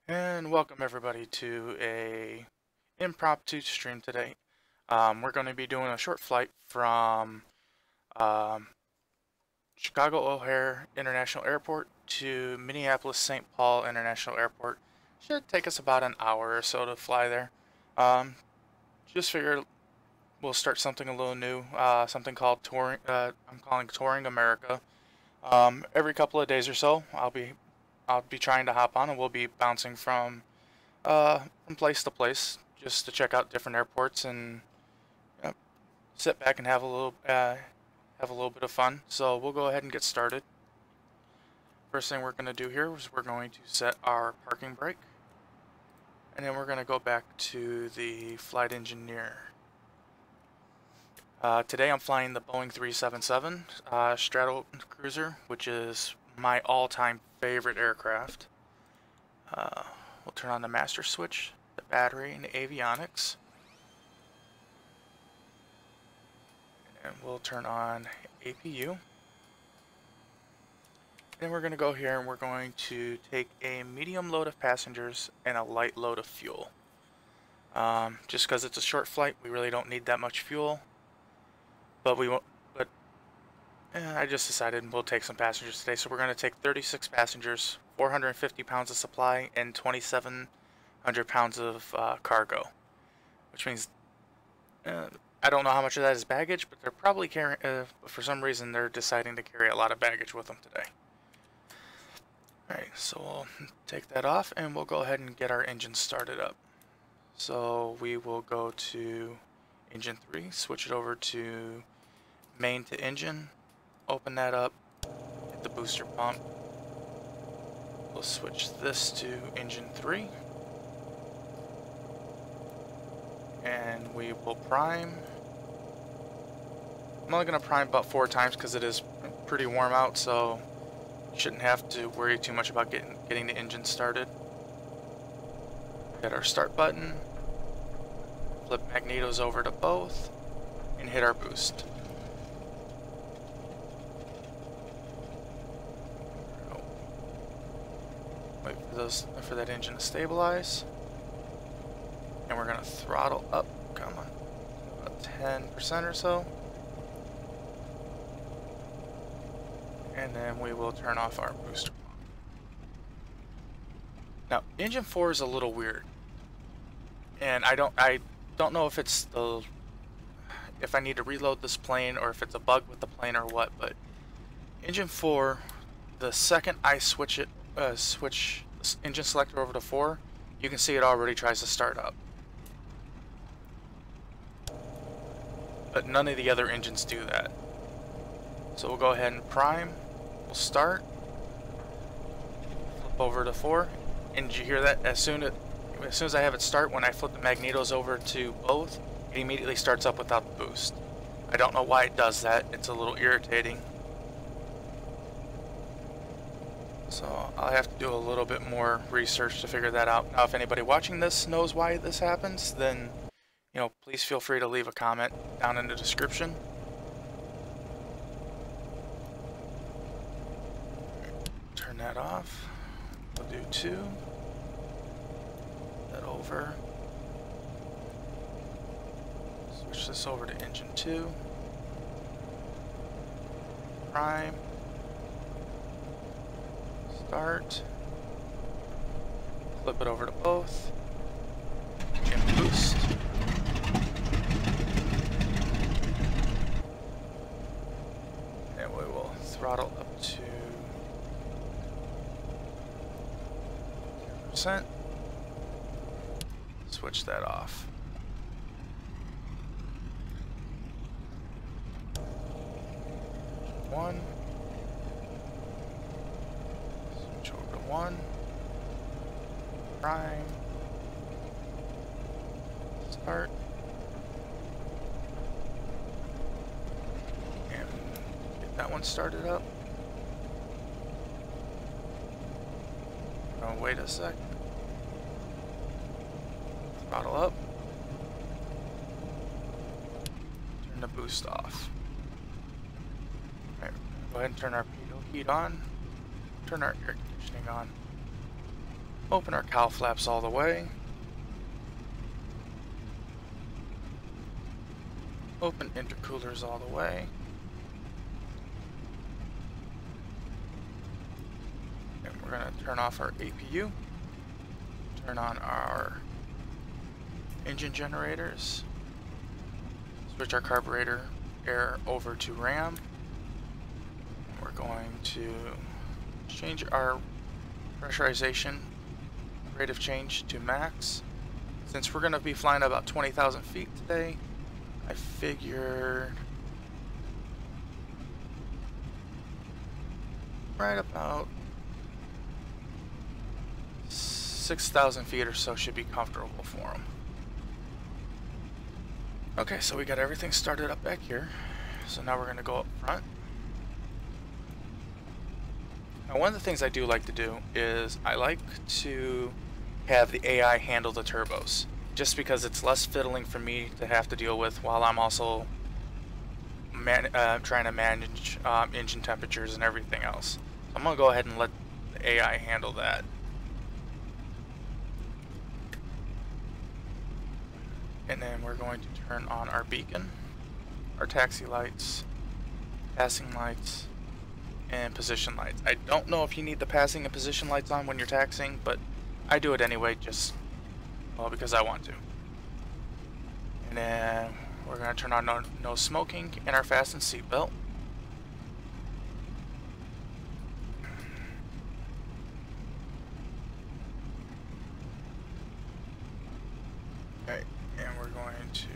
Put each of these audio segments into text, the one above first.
And welcome everybody to a impromptu stream today. We're going to be doing a short flight from Chicago O'Hare International Airport to Minneapolis-St. Paul International Airport. Should take us about an hour or so to fly there. Just figured we'll start something a little new, something called touring. I'm calling Touring America. Every couple of days or so, I'll be trying to hop on, and we'll be bouncing from place to place just to check out different airports and sit back and have a little bit of fun. So we'll go ahead and get started. First thing we're going to do here is we're going to set our parking brake, and then we're going to go back to the flight engineer. Today I'm flying the Boeing 377 straddle cruiser, which is my all-time favorite aircraft. We'll turn on the master switch, the battery, and the avionics. And we'll turn on APU. Then we're going to go here and we're going to take a medium load of passengers and a light load of fuel. Just because it's a short flight, we really don't need that much fuel. But we won't. I just decided we'll take some passengers today, so we're going to take 36 passengers, 450 pounds of supply, and 2,700 pounds of cargo. Which means, I don't know how much of that is baggage, but they're probably carrying, for some reason they're deciding to carry a lot of baggage with them today. Alright, so we'll take that off, and we'll go ahead and get our engine started up. So we will go to engine 3, switch it over to main to engine. Open that up, hit the booster pump. We'll switch this to engine 3. And we will prime. I'm only going to prime about 4 times because it is pretty warm out, so you shouldn't have to worry too much about getting the engine started. Hit our start button, flip magnetos over to both, and hit our boost. Wait for that engine to stabilize, and we're going to throttle up, come on, about 10% or so, and then we will turn off our booster pump. Now, engine 4 is a little weird, and I don't know if it's if I need to reload this plane or if it's a bug with the plane or what, but engine 4, the second I switch engine selector over to 4, you can see it already tries to start up. But none of the other engines do that. So we'll go ahead and prime, we'll start, flip over to 4, and did you hear that? As soon as I have it start, when I flip the magnetos over to both, it immediately starts up without the boost. I don't know why it does that, it's a little irritating. So I'll have to do a little bit more research to figure that out. Now, if anybody watching this knows why this happens, then, please feel free to leave a comment down in the description. Turn that off. We'll do 2. That over. Switch this over to engine 2. Prime. Start, flip it over to both, and boost. And we will throttle up to 10%. Switch that off. One. 1, prime, start, and get that one started up. Oh, wait a sec. Throttle up. Turn the boost off. Alright, go ahead and turn our pitot heat on. Turn our air conditioning on. Open our cowl flaps all the way. Open intercoolers all the way. And we're going to turn off our APU. Turn on our engine generators. Switch our carburetor air over to RAM. We're going to change our pressurization rate of change to max. Since we're going to be flying about 20,000 feet today, I figured right about 6,000 feet or so should be comfortable for them. Okay, so we got everything started up back here. So now we're going to go up front. Now, one of the things I do like to do is I like to have the AI handle the turbos, just because it's less fiddling for me to have to deal with while I'm also trying to manage engine temperatures and everything else. So I'm going to go ahead and let the AI handle that. And then we're going to turn on our beacon, our taxi lights, passing lights, and position lights. I don't know if you need the passing and position lights on when you're taxiing, but I do it anyway, just, well, because I want to. And then we're going to turn on no smoking and our fasten seatbelt. Okay, and we're going to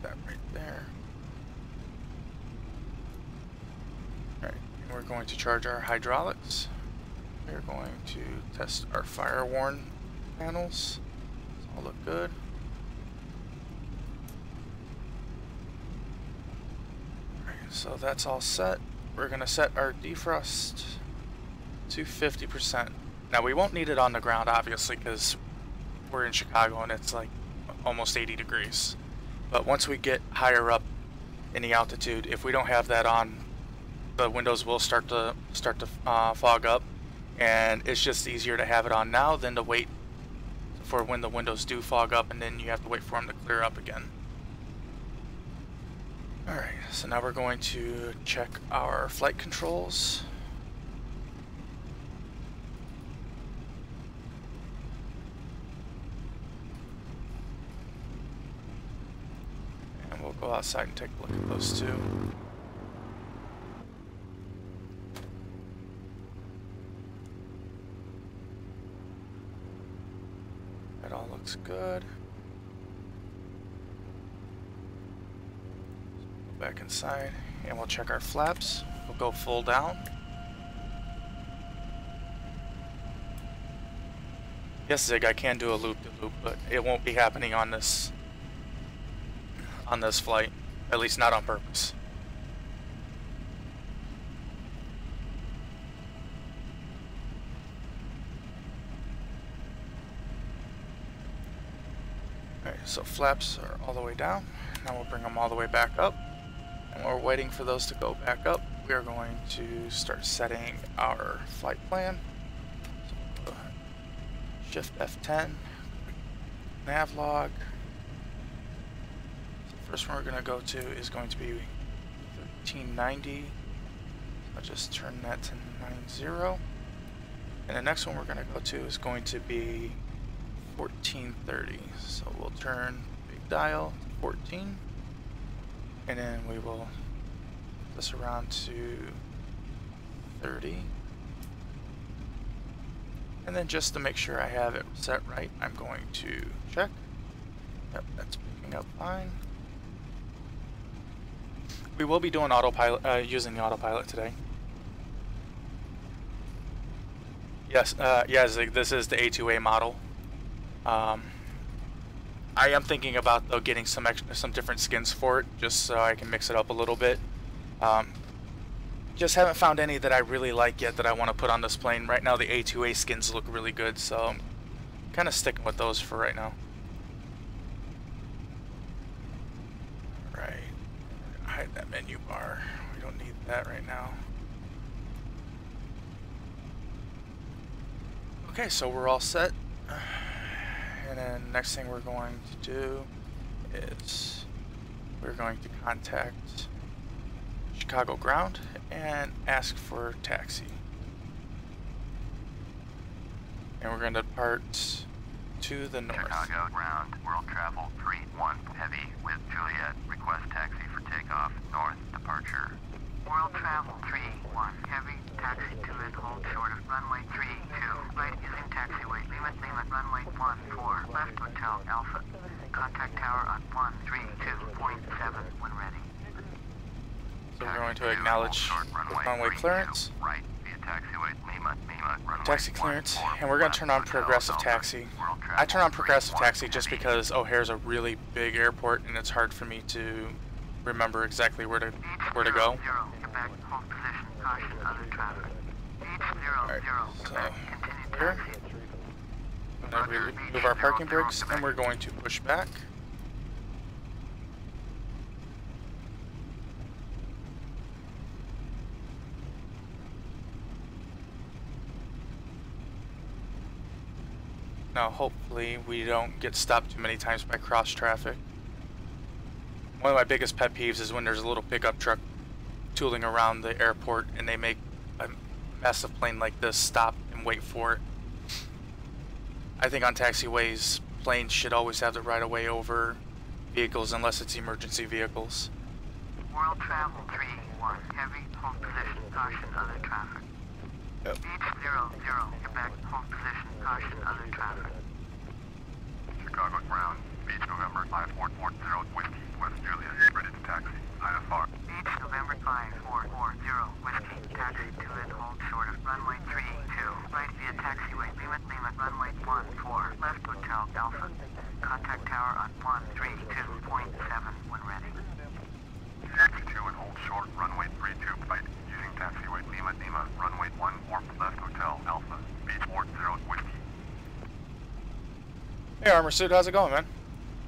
that right there. Alright, and we're going to charge our hydraulics. We're going to test our fire warn panels. Those all look good. Alright, so that's all set. We're going to set our defrost to 50%. Now we won't need it on the ground, obviously, because we're in Chicago and it's like almost 80 degrees. But once we get higher up in the altitude, if we don't have that on, the windows will start to fog up, and it's just easier to have it on now than to wait for when the windows do fog up, and then you have to wait for them to clear up again. Alright, so now we're going to check our flight controls. And we'll go outside and take a look at those two. That all looks good. Go back inside and we'll check our flaps. We'll go full down. Yes, Zig, I can do a loop-to-loop, but it won't be happening on this flight, at least not on purpose. Alright, so flaps are all the way down. Now we'll bring them all the way back up. And while we're waiting for those to go back up, we are going to start setting our flight plan. So Shift F10, nav log. The first one we're going to go to is going to be 1390. I'll just turn that to 90. And the next one we're going to go to is going to be 1430. So we'll turn big dial to 14. And then we will put this around to 30. And then just to make sure I have it set right, I'm going to check. Yep, that's picking up fine. We will be doing autopilot, using the autopilot today. Yes, yes, this is the A2A model. I am thinking about though getting some different skins for it, just so I can mix it up a little bit. Just haven't found any that I really like yet that I want to put on this plane. Right now the A2A skins look really good, so I'm kind of sticking with those for right now. Alright, we're gonna hide that menu bar. We don't need that right now. Okay, so we're all set. And then next thing we're going to do is we're going to contact Chicago Ground and ask for taxi. And we're going to depart to the north. Chicago Ground, World Travel 31 Heavy with Juliet. Request taxi for takeoff, north departure. World Travel 31 Heavy, taxi to and hold short of runway 32, right using taxiway, Lima, runway 14, left Hotel Alpha. Contact tower on 132.7 when ready. So we're going to acknowledge runway clearance. Right via taxiway, Lima, runway Taxi clearance, and we're going to turn on progressive taxi. I turn on progressive taxi just because O'Hare's a really big airport and it's hard for me to remember exactly where to go. Alright, so here, we're going to remove our parking brakes and we're going to push back. Now hopefully we don't get stopped too many times by cross traffic. One of my biggest pet peeves is when there's a little pickup truck tooling around the airport and they make a massive plane like this stop and wait for it. I think on taxiways, planes should always have the right of way over vehicles unless it's emergency vehicles. World Travel 31, heavy, hold position, caution, other traffic. Yep. H00, Quebec, hold position, caution, other traffic. Chicago Ground, Beach November 5440, Whiskey, West Juliet, ready to taxi, IFR. Beach November 5440, Whiskey, taxi to and hold short of runway 32, right via taxiway, Lima, runway 14, left Hotel Alpha. Contact tower on 132.7 when ready. Taxi to and hold short, runway 32, right, using taxiway, Lima, runway 14, left Hotel Alpha, Beach 40, Whiskey. Hey Armor Suit, how's it going, man?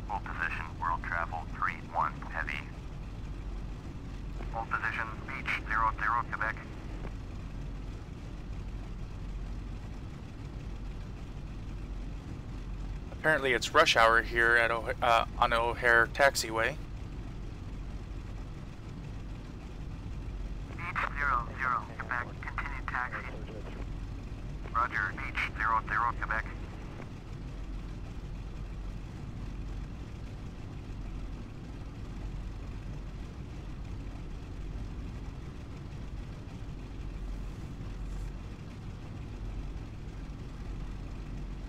Hold position, World Travel 31 Heavy. Hold position, Beach 00, Quebec. Apparently it's rush hour here at on O'Hare taxiway. Beach 00, Quebec, continue taxi. Roger, Beach 00, Quebec.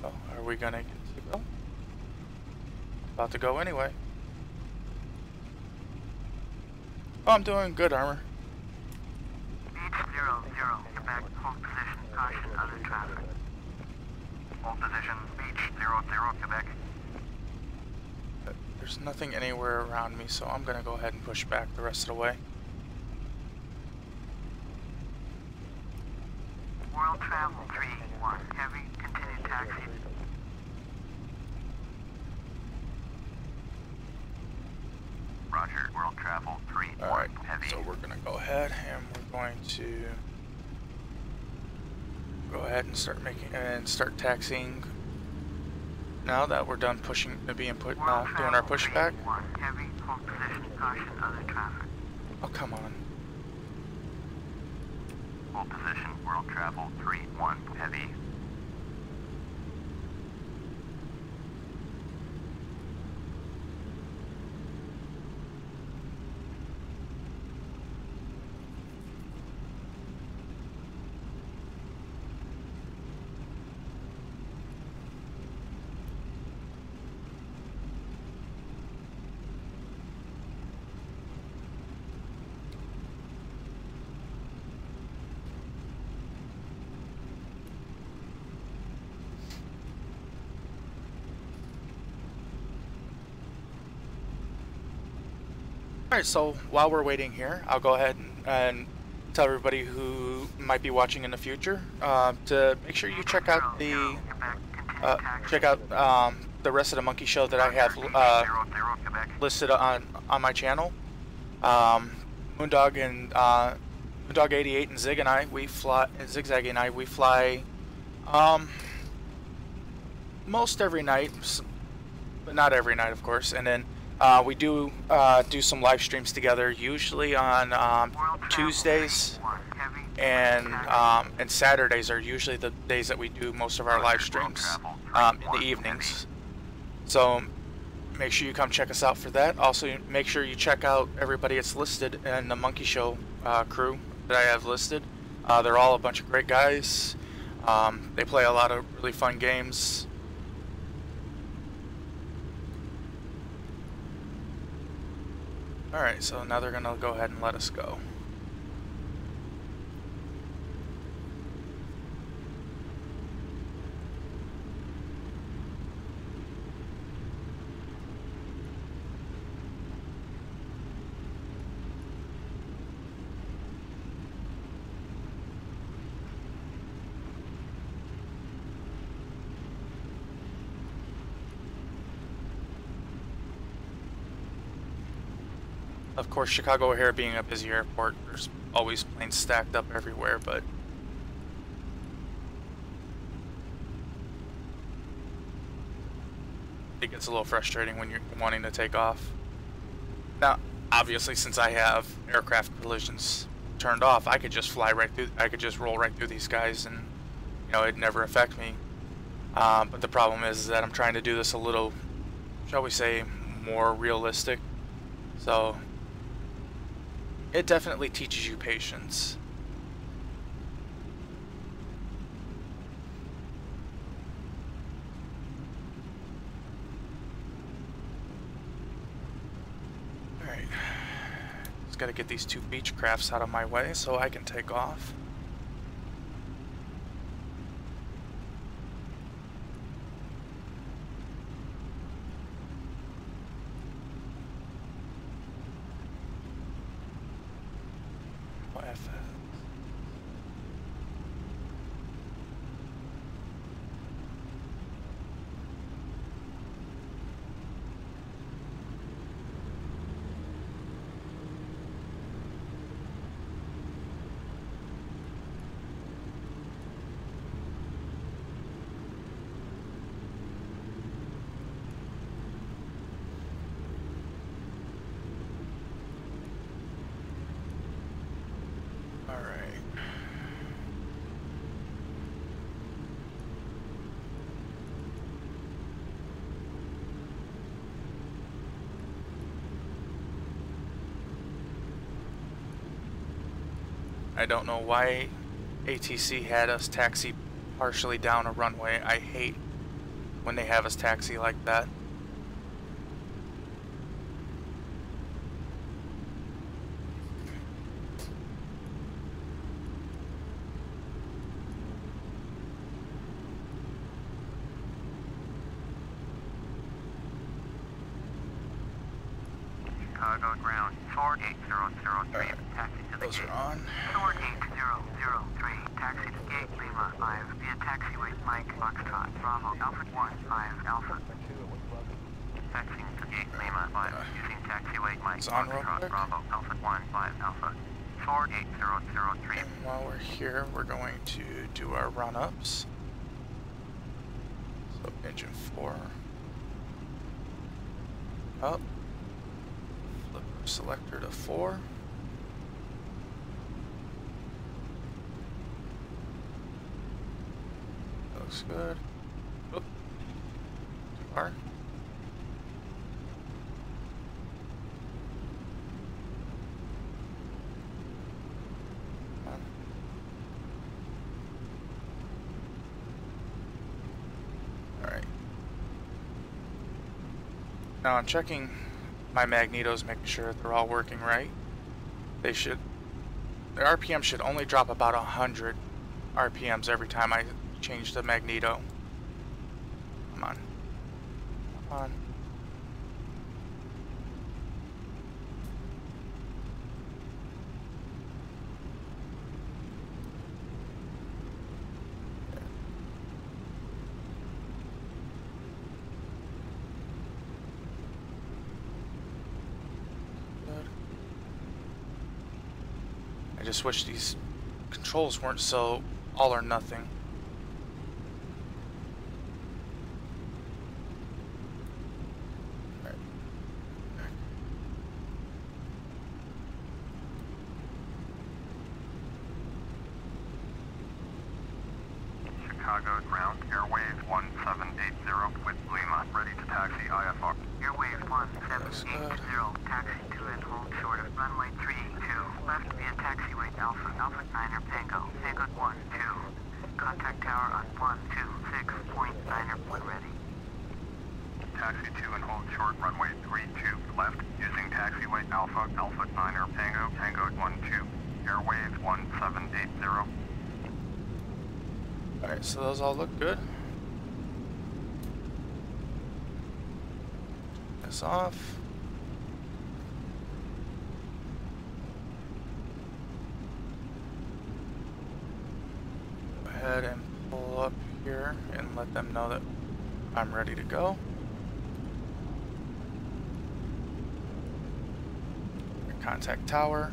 Oh, are we gonna get to go? About to go anyway. Oh, I'm doing good, Armor. Beach 00, Quebec, hold position, caution, other traffic. Hold position, Beach 00, Quebec. There's nothing anywhere around me, so I'm gonna go ahead and push back the rest of the way. World Travel 31, heavy, continue taxi. Roger, World Travel 31, Alright, heavy. so we're gonna go ahead and we're going to go ahead and start taxiing. Now that we're done doing our pushback. Heavy, hold position, caution, other traffic. Oh, come on. Hold position, World Travel 31, heavy. Alright, so while we're waiting here, I'll go ahead and tell everybody who might be watching in the future to make sure you check out the rest of the Monkey Show that I have listed on my channel. Moondog and Moondog88 and Zigzag and I, we fly most every night, but not every night, of course. And then we do some live streams together, usually on Tuesdays, and Saturdays are usually the days that we do most of our live streams in the evenings. So make sure you come check us out for that. Also, make sure you check out everybody that's listed in the Monkey Show crew that I have listed. They're all a bunch of great guys. They play a lot of really fun games. Alright, so now they're going to go ahead and let us go. Of course, Chicago O'Hare being a busy airport, there's always planes stacked up everywhere, but it gets a little frustrating when you're wanting to take off. Now, obviously, since I have aircraft collisions turned off, I could just fly right through, I could just roll right through these guys and, you know, it'd never affect me. But the problem is that I'm trying to do this a little, shall we say, more realistic. So it definitely teaches you patience. Alright. Just gotta get these two beach crafts out of my way so I can take off. I don't know why ATC had us taxi partially down a runway. I hate when they have us taxi like that. Chicago ground 48003. Taxi to the Those gate. are on. 48003. Taxi to gate Lima 5 via taxiway Mike Foxtrot Bravo Alpha 15 Alpha. Taxiing to gate Lima 5 using taxiway Mike It's on real Foxtrot quick. Bravo Alpha 15 Alpha. 48003. And while we're here, we're going to do our run-ups. So engine 4 up. Flip our selector to 4. Looks good. Oop. Too far. Alright. Now I'm checking my magnetos, making sure that they're all working right. They should, the RPM should only drop about 100 RPMs every time I change the magneto. Come on. Come on. Good. I just wish these controls weren't so all or nothing. Chicago ground, Airways 1780 with Lima, ready to taxi IFR. Airways 1780, taxi to and hold short of runway 32, left via taxiway Alpha, Alpha 9er Tango, Tango 12. Contact tower on 126.9er when ready. Taxi to and hold short runway 32, left, using taxiway Alpha, Alpha 9er Tango, Tango 12. Airways 1780. Alright, so those all look good. This off. Go ahead and pull up here and let them know that I'm ready to go. Contact tower.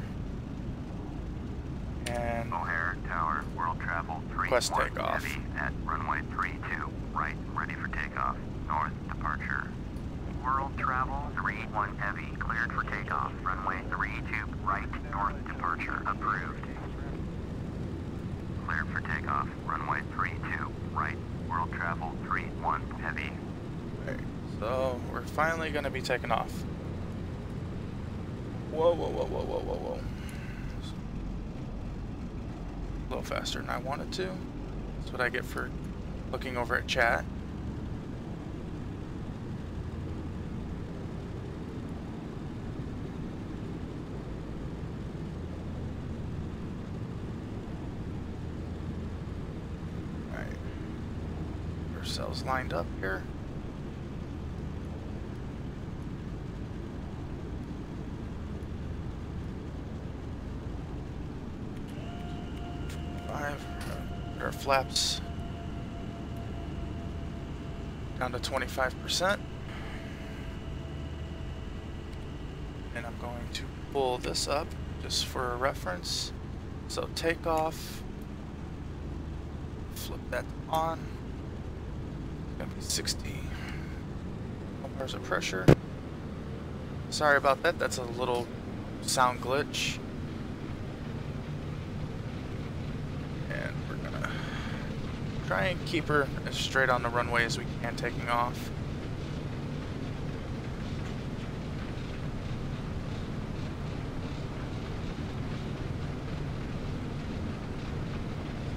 And O'Hare Tower, World Travel 31 request takeoff. Heavy at runway 32, right, ready for takeoff, north departure. World Travel 31 Heavy, cleared for takeoff, runway 32, right, north departure, approved. Cleared for takeoff, runway 32, right, World Travel 31 Heavy. Okay, so we're finally going to be taking off. Whoa, whoa, whoa, whoa, whoa, whoa, whoa. A little faster than I wanted to. That's what I get for looking over at chat. Alright. Get ourselves lined up here. Our flaps down to 25%, and I'm going to pull this up just for a reference. So takeoff, flip that on. It's gonna be 60 bars of pressure. Sorry about that. That's a little sound glitch. Try and keep her as straight on the runway as we can taking off.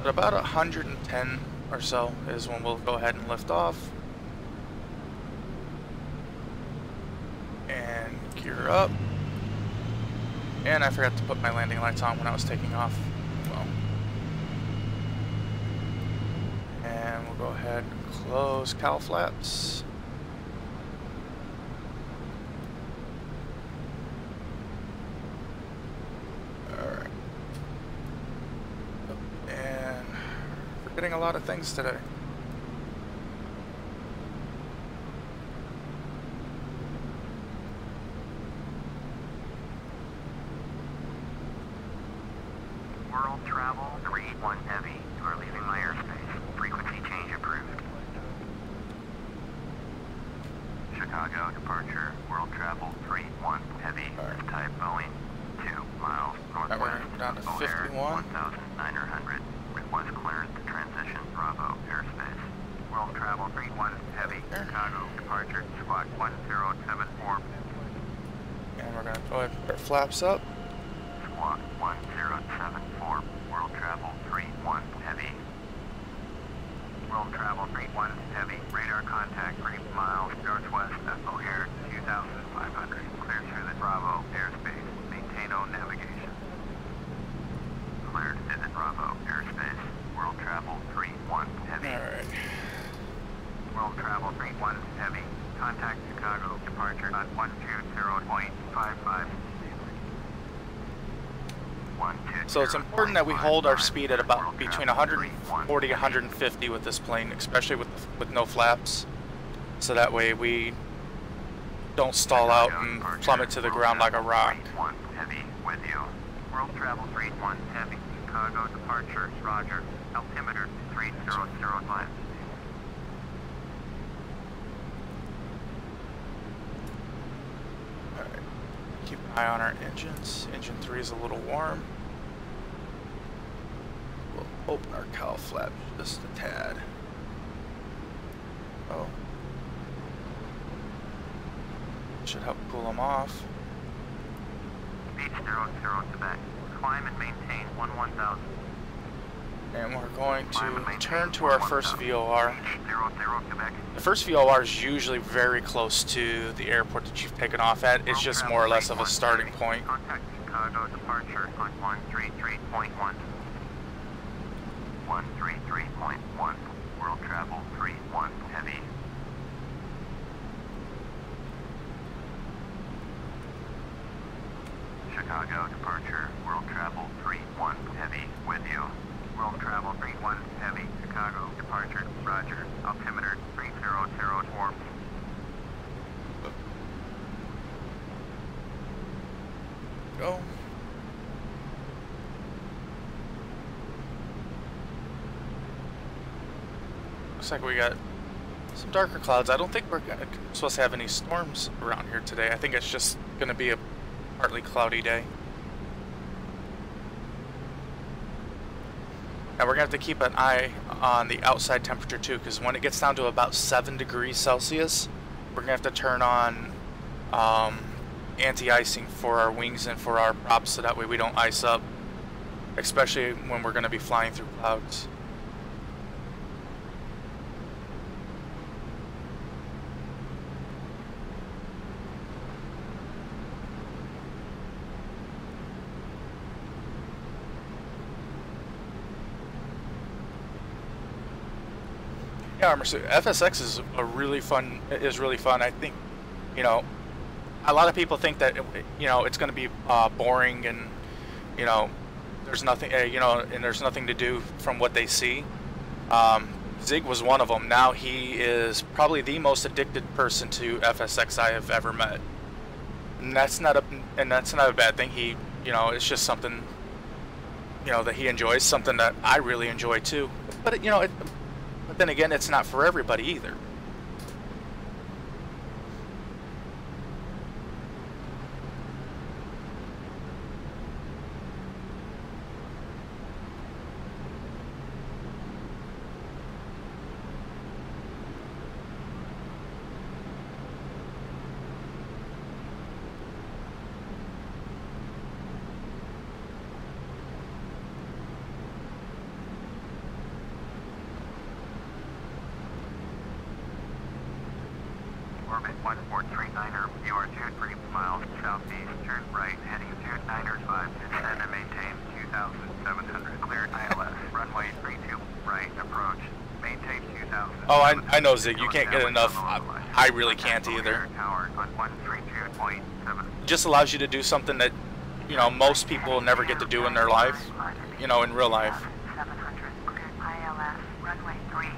At about 110 or so is when we'll go ahead and lift off. And gear up. And I forgot to put my landing lights on when I was taking off. And we'll go ahead and close cowl flaps. Alright. And forgetting a lot of things today. World Travel 31 Heavy, you are leaving my airspace. Frequency change approved. Chicago departure, World Travel 31 Heavy, type Boeing, 2 miles northwest. We're down to O'Hare 51. 1900. Request clearance to transition Bravo airspace. World Travel 31 Heavy, Chicago departure, squawk 1074. And we're going to go ahead and put our flaps up. Squawk 1074. World Travel 31 Heavy. World Travel 31 Heavy, radar contact 3 miles northwest of O'Hare 2500. Cleared through the Bravo airspace. Maintain O navigation. Cleared to the Bravo airspace. World Travel 31 Heavy. Alright. World Travel 31 Heavy. Contact Chicago departure on 120.55. So it's important that we hold our speed at about between 140 and 150 with this plane, especially with no flaps, so that way we don't stall out and plummet to the ground like a rock. Heavy with you. World Travel 31 Heavy, Chicago departure, roger. Altimeter 3005. Alright. Keep an eye on our engines. Engine 3 is a little warm. Go We'll open our cowl flap just a tad. Oh. Should help cool them off. Beach 00 Quebec. Climb and maintain 1000. And we're going to turn to our first VOR. 00 Quebec. The first VOR is usually very close to the airport that you've taken off at. It's just more or less of a starting point. Contact Chicago departure on 133.1. 133.1. World travel 31 heavy. Chicago departure, world travel 31 heavy with you. World travel 31 heavy, Chicago departure, roger. Altimeter 3004. Go. Looks like we got some darker clouds. I don't think we're supposed to have any storms around here today. I think it's just going to be a partly cloudy day. Now we're going to have to keep an eye on the outside temperature too, because when it gets down to about 7 degrees Celsius, we're going to have to turn on anti-icing for our wings and for our props, so that way we don't ice up, especially when we're going to be flying through clouds. Yeah, FSX is really fun. I think, you know, a lot of people think that, you know, it's going to be boring, and, you know, there's nothing, and there's nothing to do from what they see. Zig was one of them. Now he is probably the most addicted person to FSX I have ever met, and that's not a bad thing. He, you know, it's just something, you know, that he enjoys, something that I really enjoy too. But you know, but then again, it's not for everybody either. Orbit 1439er, you are 23 miles southeast, turn right, heading 295, descend and maintain 2,700, cleared ILS, runway 32, right, approach, maintain 2,000. Oh, I know, Zig, you can't get enough. I really can't either. Tower on 132.7. It just allows you to do something that, you know, most people never get to do in their life, you know, in real life. 700, cleared ILS, runway 32,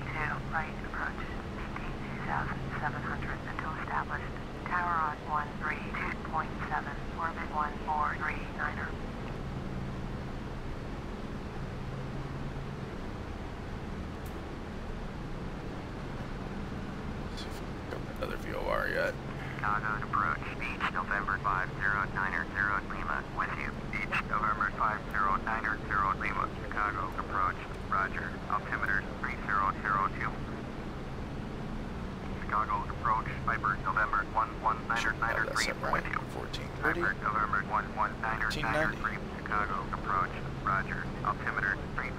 right, approach, maintain 2,700. Established. Tower on 132.7, orbit 1439er. See if we got another VOR yet. Chicago approach. Beach November 5090 Lima. With you. Beach November 5090 Lima. Chicago approach. Roger. Altimeter 3002. Chicago approach, Viper November 11993 with you. 1430. Viper November 11993, Chicago approach, roger. Altimeter 3000.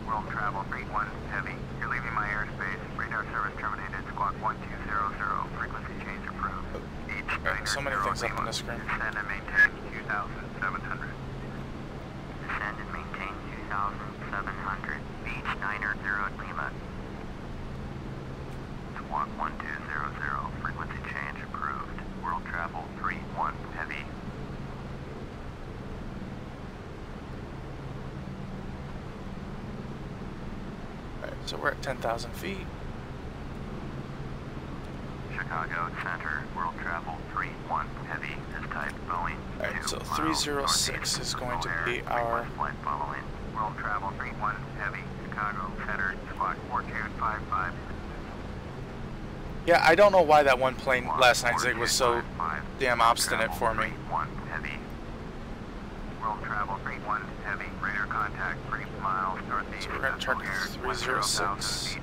World travel 31 heavy. You're leaving my airspace. Radar service terminated. Squawk 1200. Frequency change approved. Beach Right, so many things up on the screen. Descend and maintain 2,700. Descend and maintain 2,700. Beach 90 Lima. Squawk 1200. Frequency change approved. World travel 31 heavy. So we're at 10,000 feet. Chicago Center, world travel 31 heavy, this type So 306 is going to be our... Flight following. World Travel 31 Heavy, Chicago Center, Squawk 4255. Yeah, I don't know why that one plane last night, Zig, was so damn obstinate for me. Heavy. World Travel 31 Heavy, radar contact 3 miles northeast. So we're going to turn to 306.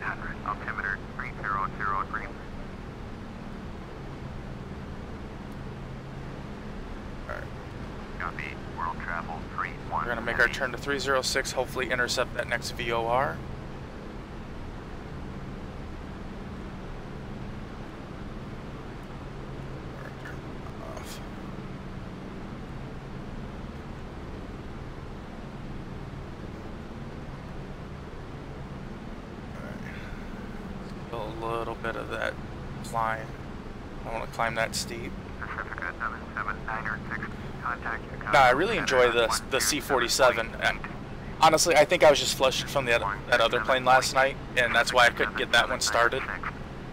Altimeter 3003. Alright. Copy. World Travel 31. We're going to make our turn to 306, hopefully intercept that next VOR. A little bit of that climb. I don't want to climb that steep. Pacifica 77906. Contact Chicago. No, I really enjoy the C-47. Honestly, I think I was just flushed from that other plane last night, and that's why I couldn't get that one started.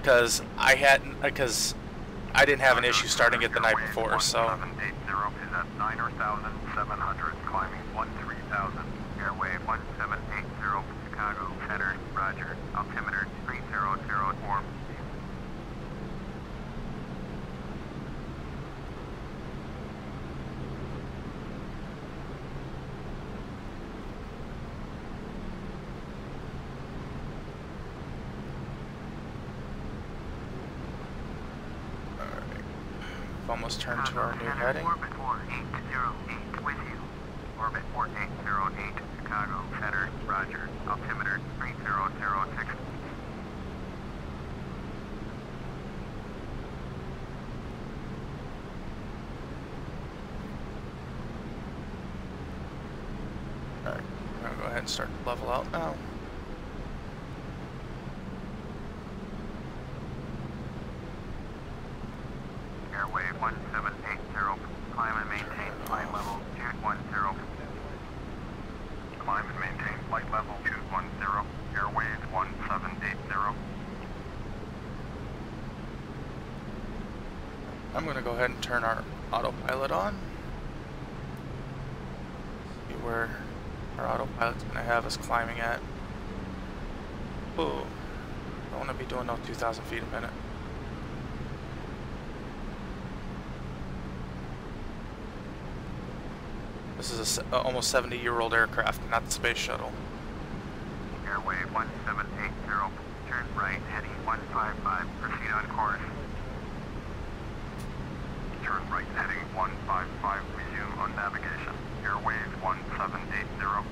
Because I didn't have an issue starting it the night before, so. 1780 is at 9,700, climbing 13,000. Airway 1780, Chicago Center, Roger. Altimeter 3004. Almost turned to our new heading. Orbit 4808 with you. Orbit 4808, Chicago Center, Roger. Altimeter 3006. Alright, I'm going to go ahead and start to level out now. Airway 1780, climb and maintain flight level 210. Climb and maintain flight level 210, airways 1780. I'm going to go ahead and turn our autopilot on. See where our autopilot's going to have us climbing at. Oh, I don't want to be doing no 2,000 feet a minute. This is a almost 70-year-old aircraft, not the space shuttle. Airway 1780, turn right, heading 155, proceed on course. Turn right, heading 155, resume on navigation. Airways 1780.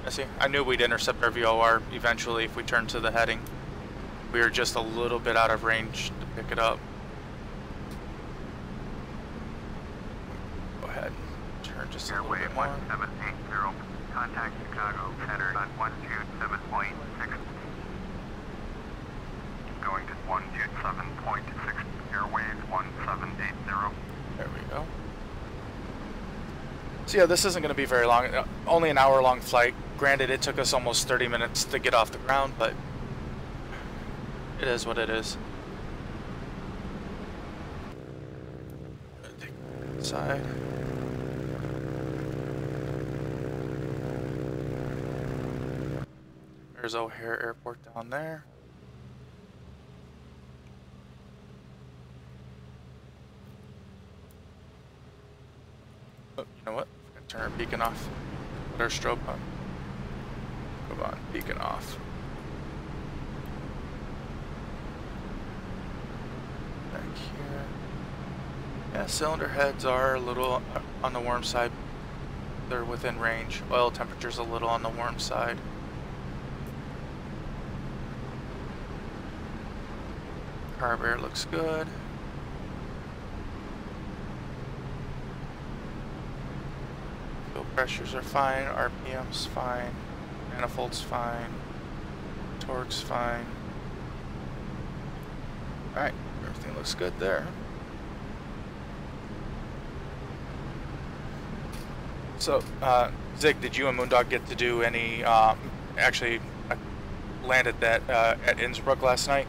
I see. I knew we'd intercept our VOR eventually if we turned to the heading. We were just a little bit out of range to pick it up. Just a little bit more. 1780, contact Chicago Center on 127.6. Going to 127.6, airways 1780. There we go. So yeah, this isn't going to be very long. Only an hour-long flight. Granted, it took us almost 30 minutes to get off the ground, but it is what it is. Take that side. There's O'Hare Airport down there. Oh, you know what? I'm gonna turn our beacon off. Put our strobe on. Come on, beacon off. Back here. Yeah, cylinder heads are a little on the warm side. They're within range. Oil temperature's a little on the warm side. Carb air looks good. Fuel pressures are fine, RPM's fine, manifold's fine, torque's fine. Alright, everything looks good there. So, Zig, did you and Moondog get to do any, actually landed that at Innsbruck last night?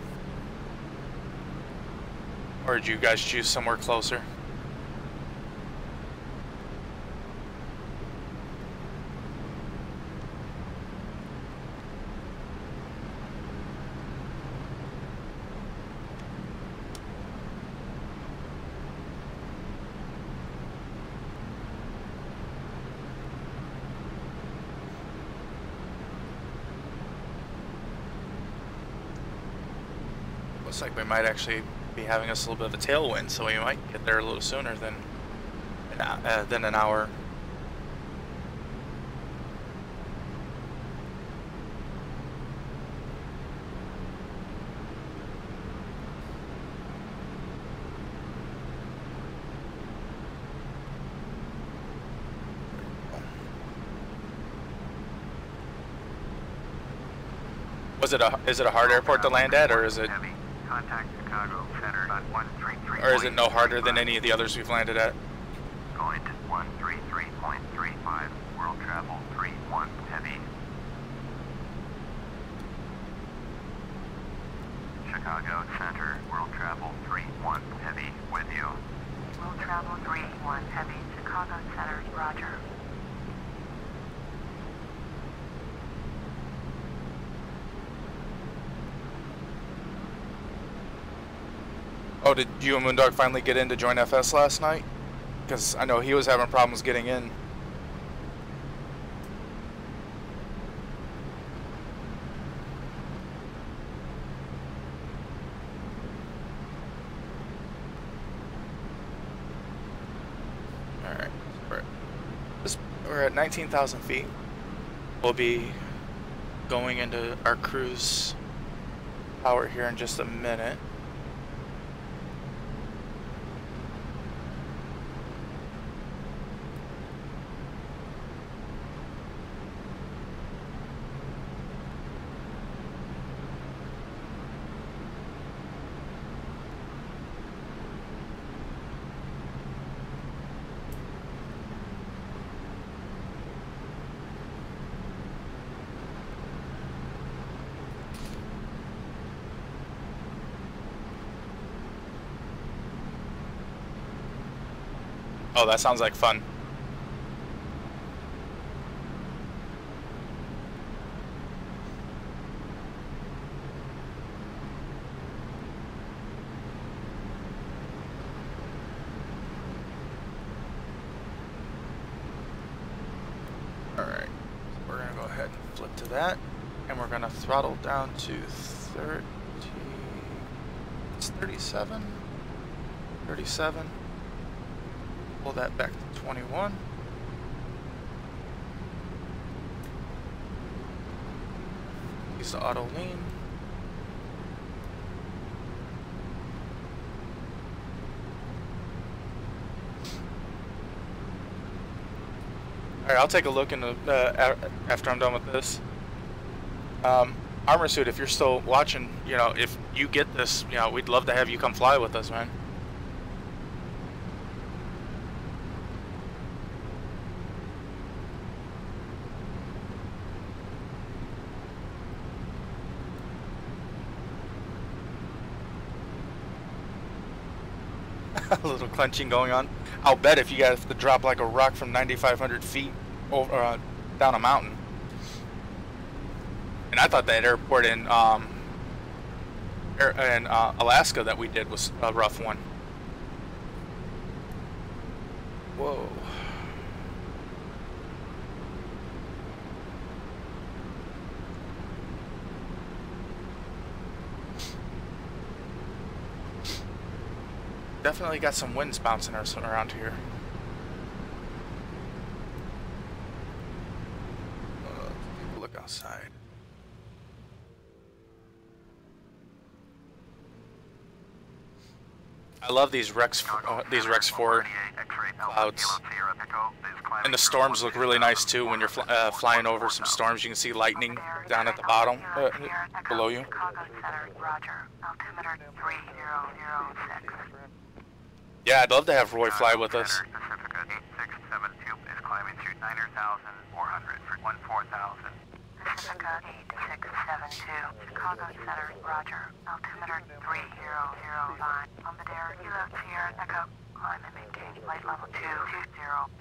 Or did you guys choose somewhere closer? Looks like we might actually be having us a little bit of a tailwind, so we might get there a little sooner than an hour. Is it a hard airport to land at, or is it? Contact Chicago Center on 133. Or is it no harder than any of the others we've landed at? Going to 133.35. World travel 31 heavy. Chicago Center. World travel 31 heavy with you. World travel 31 heavy. Chicago Center. Roger. Oh, did you and Moondog finally get in to join FS last night? Because I know he was having problems getting in. Alright, we're at 19,000 feet. We'll be going into our cruise power here in just a minute. Oh, that sounds like fun. Alright, so we're going to go ahead and flip to that, and we're going to throttle down to 30, it's 37, 37. Pull that back to 21. Use the auto lean. Alright, I'll take a look in the, after I'm done with this. Armor Suit, if you're still watching, you know, if you get this, you know, we'd love to have you come fly with us, man. A little clenching going on. I'll bet if you guys have to drop like a rock from 9,500 feet over, down a mountain. And I thought that airport in Alaska that we did was a rough one. Whoa. Definitely got some winds bouncing around here. Let's take a look outside. I love these Rex 4 clouds, and the storms look really nice too. When you're flying over some storms, you can see lightning down at the bottom below you. Yeah, I'd love to have Roy fly with us. Pacifica 8672 is climbing through 9,400 for 14,000. Pacifica 8672, Chicago Center, Roger. Altimeter 3006. On the dare, Kilo Sierra Echo. Climb and maintain flight level 220.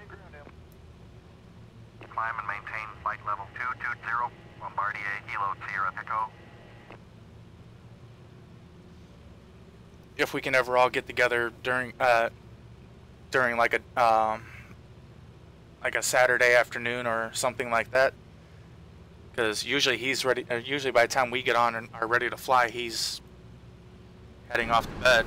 Climb and maintain flight level 220. Bombardier Kilo Sierra Echo. If we can ever all get together during like a Saturday afternoon or something like that, because usually he's ready. Usually by the time we get on and are ready to fly, he's heading off to bed.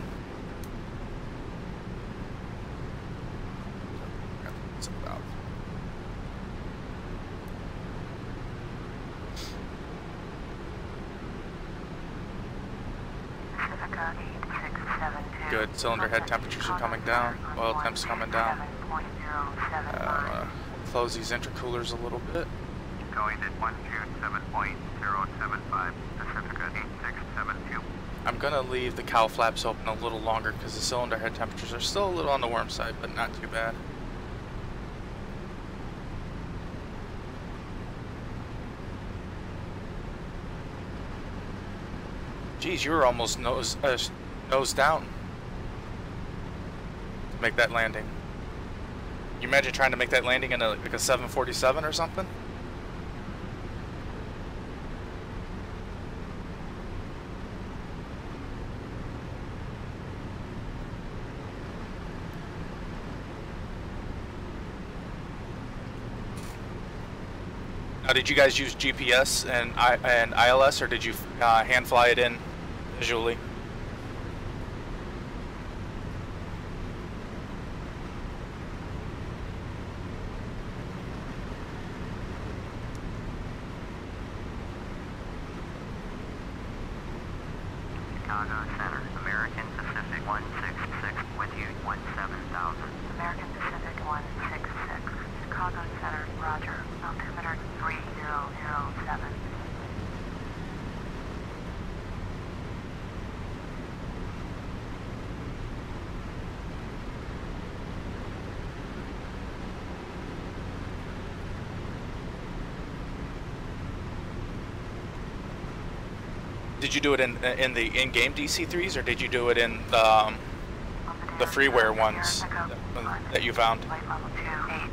Good. Cylinder head temperatures are coming down. Oil temps coming down. Close these intercoolers a little bit. Going at 127.075, Pacifica 8672. I'm gonna leave the cowl flaps open a little longer because the cylinder head temperatures are still a little on the warm side, but not too bad. Geez, you were almost nose down to make that landing. You imagine trying to make that landing in like a 747 or something? Now, did you guys use GPS and ILS, or did you hand fly it in visually? Chicago Center, American Pacific 166 with you, 17,000. American Pacific 166, Chicago Center, roger, altimeter 3007. Did you do it in the in-game DC-3s, or did you do it in the freeware ones that you found? Flight level 280.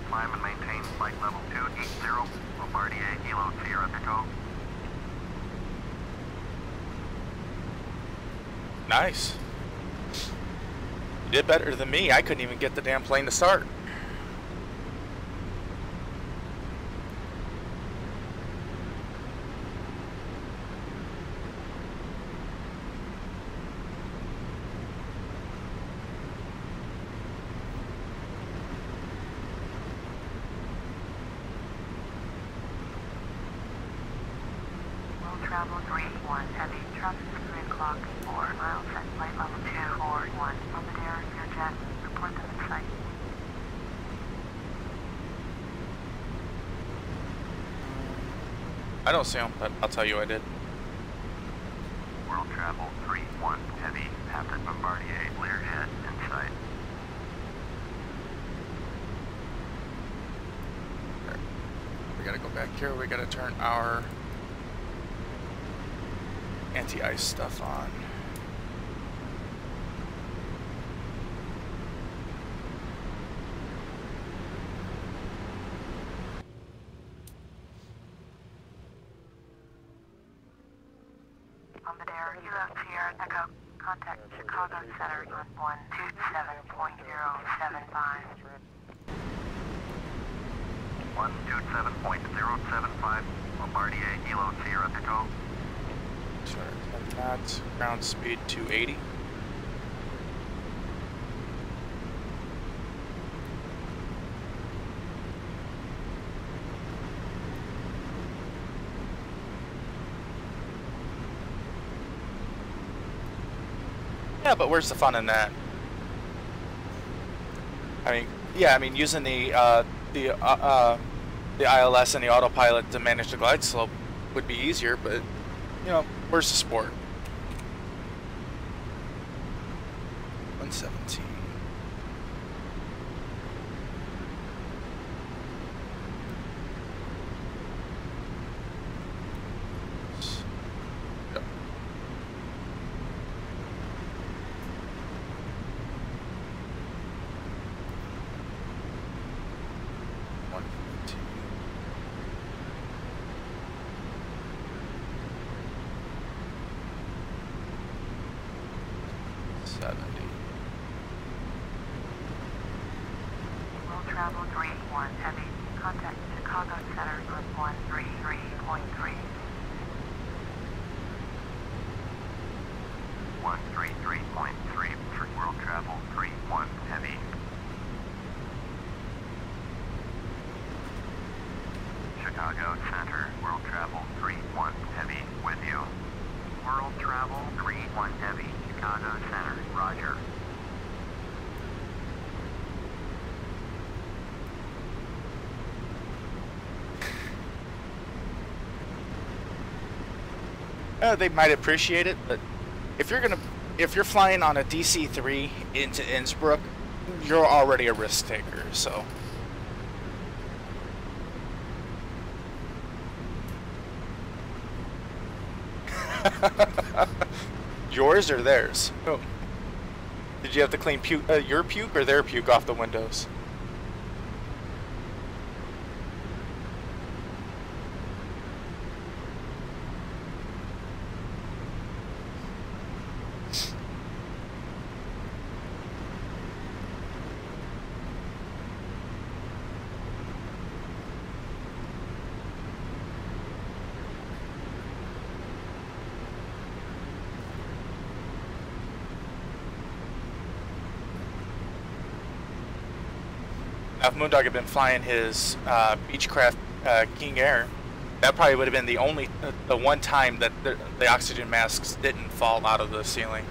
Climb and maintain flight level 280. Bombardier Kilo Sierra Echo. Nice. You did better than me. I couldn't even get the damn plane to start. Travel 31 heavy, traffic 3 o'clock, 4 miles at flight level 241. On the dare, your jet, report them in sight. I don't see them, but I'll tell you I did. World travel 31 heavy, Captain Bombardier, Learhead in sight. We gotta go back here. We gotta turn our anti-ice stuff on. On the dare, you left Sierra Echo. Contact Chicago Center on 127.075. 127.075, Bombardier Kilo Sierra Echo. 210 knots, ground speed 280. Yeah, but where's the fun in that? I mean, yeah, I mean, using the ILS and the autopilot to manage the glide slope would be easier, but you know, where's the sport? 117. Yep. 70. Will travel 3-1 heavy. Contact Chicago Center Group 133.3. 133.3 for World Travel 3-1 heavy. Chicago Center, World Travel 3-1 heavy with you. World Travel 3-1 heavy, Chicago Center, roger. They might appreciate it, but if you're flying on a DC-3 into Innsbruck, you're already a risk taker, so. Yours or theirs? Oh. Did you have to clean your puke or their puke off the windows? Now, if Moondog had been flying his Beechcraft King Air, that probably would have been the one time that the oxygen masks didn't fall out of the ceiling.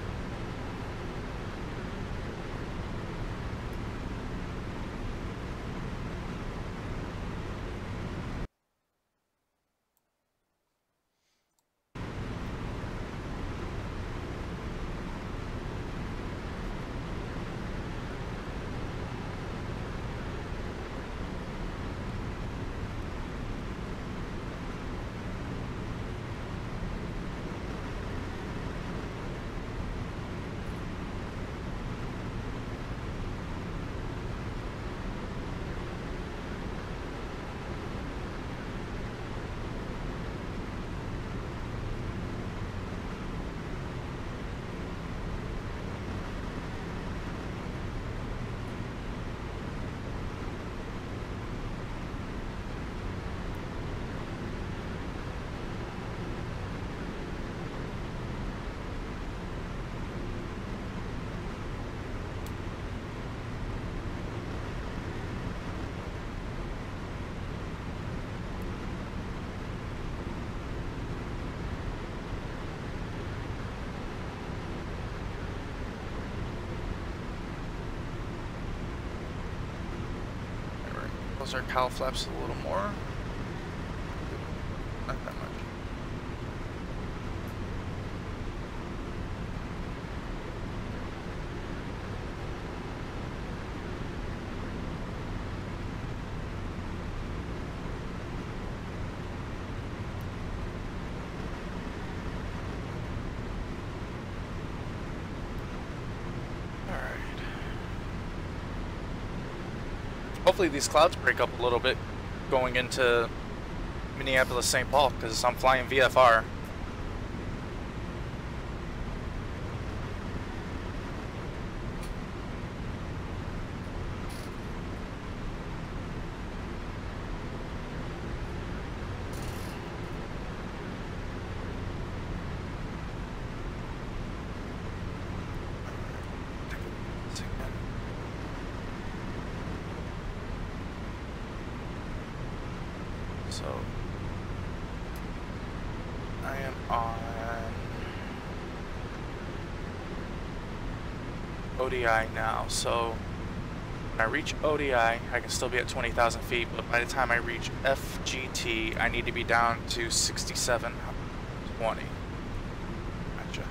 Close our cowl flaps a little more. Not that much. Hopefully these clouds break up a little bit going into Minneapolis-St. Paul, because I'm flying VFR. So I am on ODI now, so when I reach ODI I can still be at 20,000 feet, but by the time I reach FGT I need to be down to 6720. Gotcha.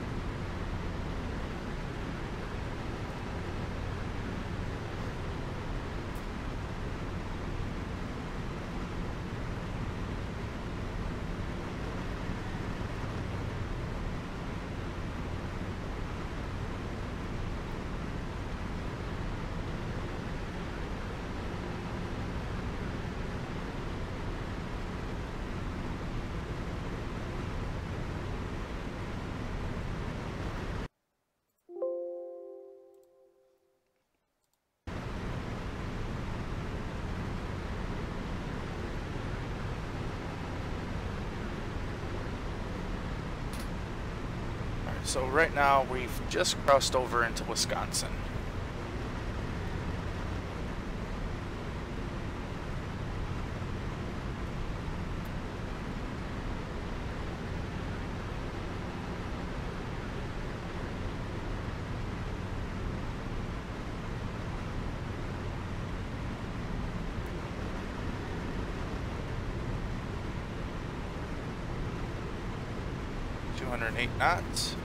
So right now we've just crossed over into Wisconsin. And 8 knots.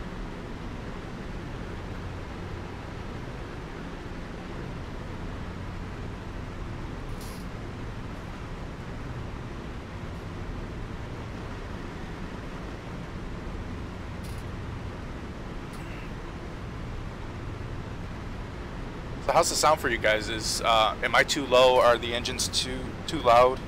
So how's the sound for you guys? Am I too low? Are the engines too loud?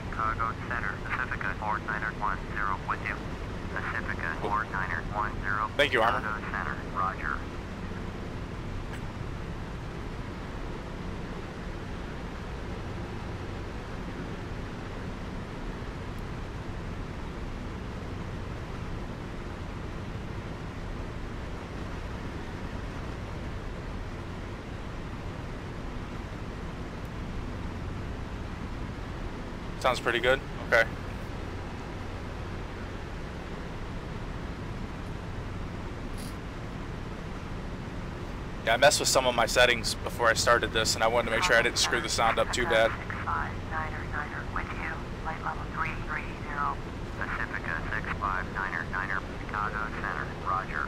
Chicago Center, Pacifica 4910 with you. Pacifica 4910. Thank you, Armor. Chicago Center, roger. Sounds pretty good. Okay. Yeah, I messed with some of my settings before I started this, and I wanted to make sure I didn't screw the sound up too bad. 6599 with you. Flight level 330. Pacifica 6599, Chicago Center, roger.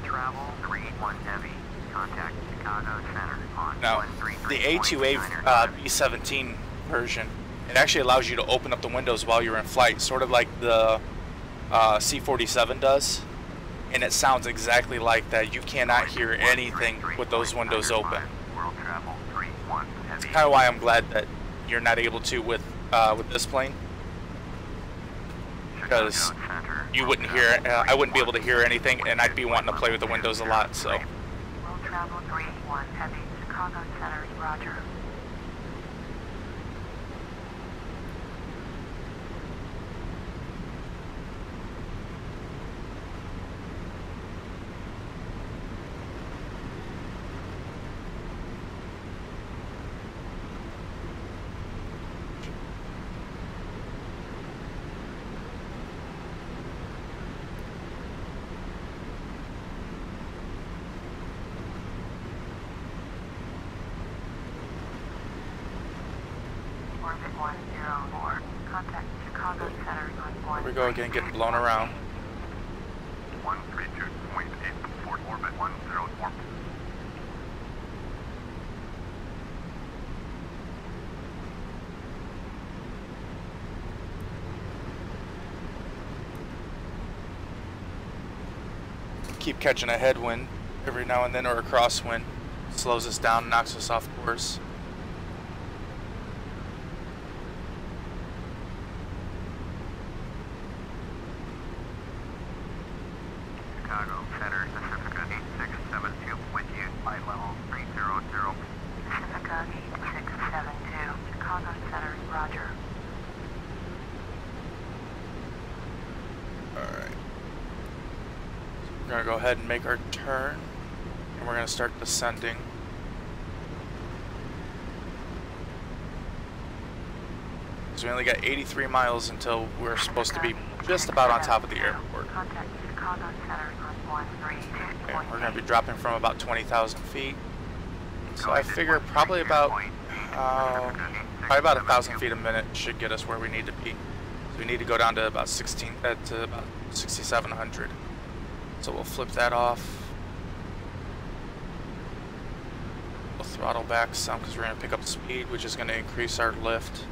Travel, grade 1 heavy, contact Chicago Center on Now, the A2A B17 version, it actually allows you to open up the windows while you're in flight, sort of like the C-47 does, and it sounds exactly like that. You cannot hear anything with those windows open. That's kind of why I'm glad that you're not able to with this plane, because you wouldn't hear, I wouldn't be able to hear anything, and I'd be wanting to play with the windows a lot, so. World Travel 381 Heavy, Chicago Center, roger. Here we go again, getting blown around. 132.8 orbit 104. Keep catching a headwind every now and then, or a crosswind. Slows us down, knocks us off course. Chicago Center, Pacifica 8672, with you, flight level 300. Pacifica 8672, Chicago Center, roger. Alright. We're going to go ahead and make our turn, and we're going to start descending. So we only got 83 miles until we're supposed to be just about on top of the airport. Okay, we're going to be dropping from about 20,000 feet. So I figure probably about 1,000 feet a minute should get us where we need to be. So we need to go down to about 6,700. So we'll flip that off. We'll throttle back some because we're going to pick up speed, which is going to increase our lift.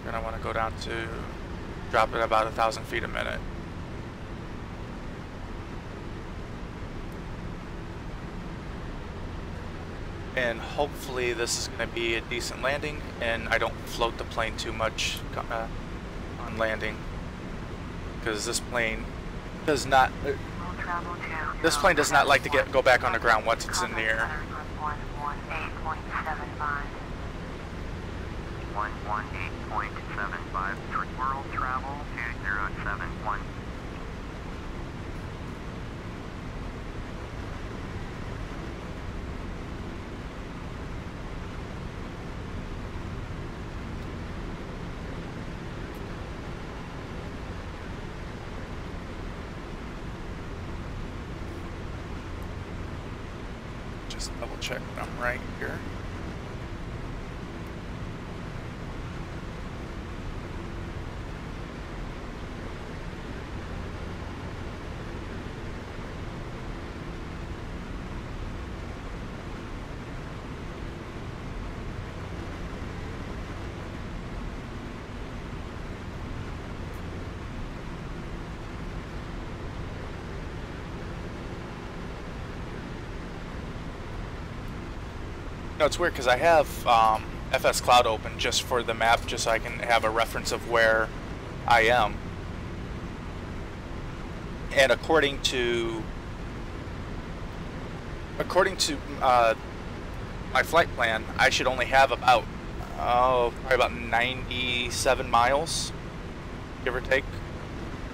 We're going to want to go down to drop it about 1,000 feet a minute. And hopefully this is going to be a decent landing and I don't float the plane too much on landing, because this plane does not like to go back on the ground once it's in the air. 118.75, world travel 2071. Just double check that I'm right here. No, it's weird because I have FS Cloud open just for the map, just so I can have a reference of where I am. And according to my flight plan, I should only have about probably about 97 miles, give or take,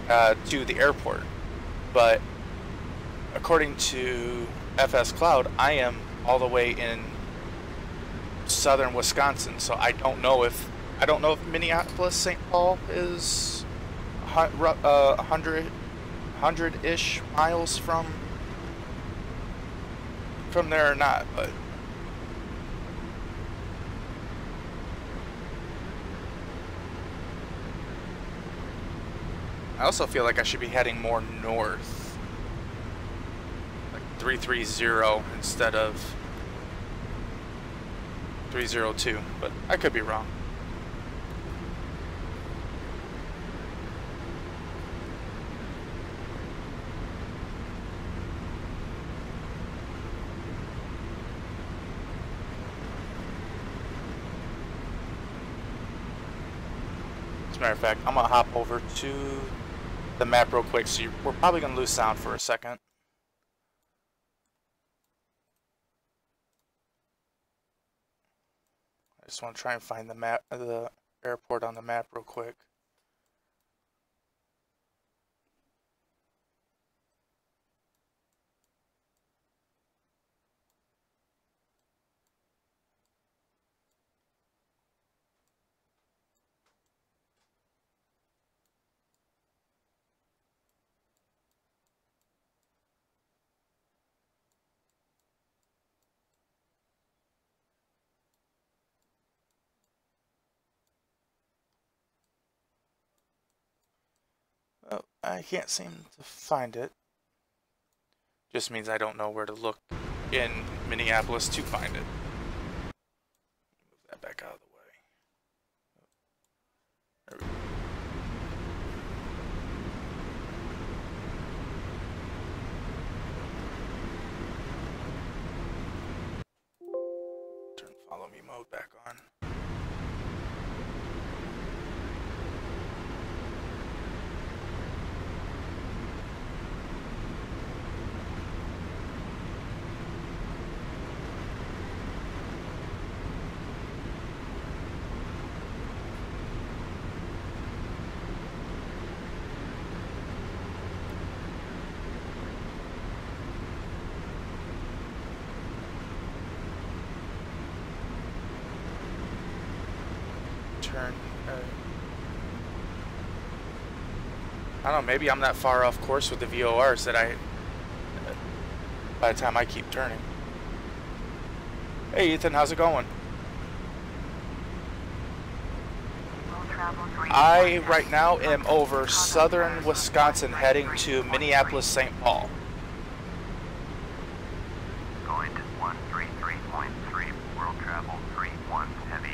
to the airport. But according to FS Cloud, I am all the way in southern Wisconsin, so I don't know if Minneapolis-St. Paul is 100-ish miles from there or not, but I also feel like I should be heading more north, like 330 instead of 302, but I could be wrong. As a matter of fact, I'm gonna hop over to the map real quick, so we're probably gonna lose sound for a second. I just want to try and find the map, the airport on the map real quick. Oh, I can't seem to find it. Just means I don't know where to look in Minneapolis to find it. Move that back out of the way. There we go. Turn follow me mode back on. turn. I don't know, maybe I'm that far off course with the VORs that by the time I keep turning. Hey Ethan, how's it going? I right now am over southern Wisconsin heading to Minneapolis-St. Paul. Going to 133.3, world travel 31 heavy.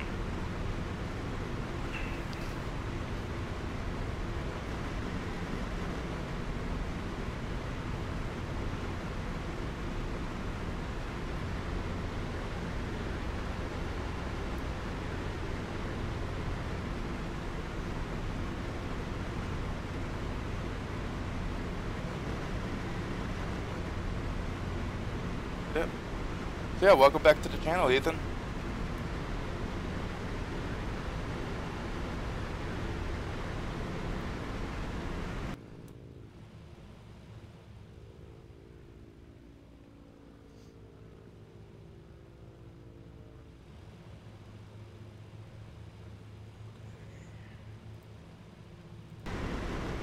Yep. Yeah, welcome back to the channel, Ethan.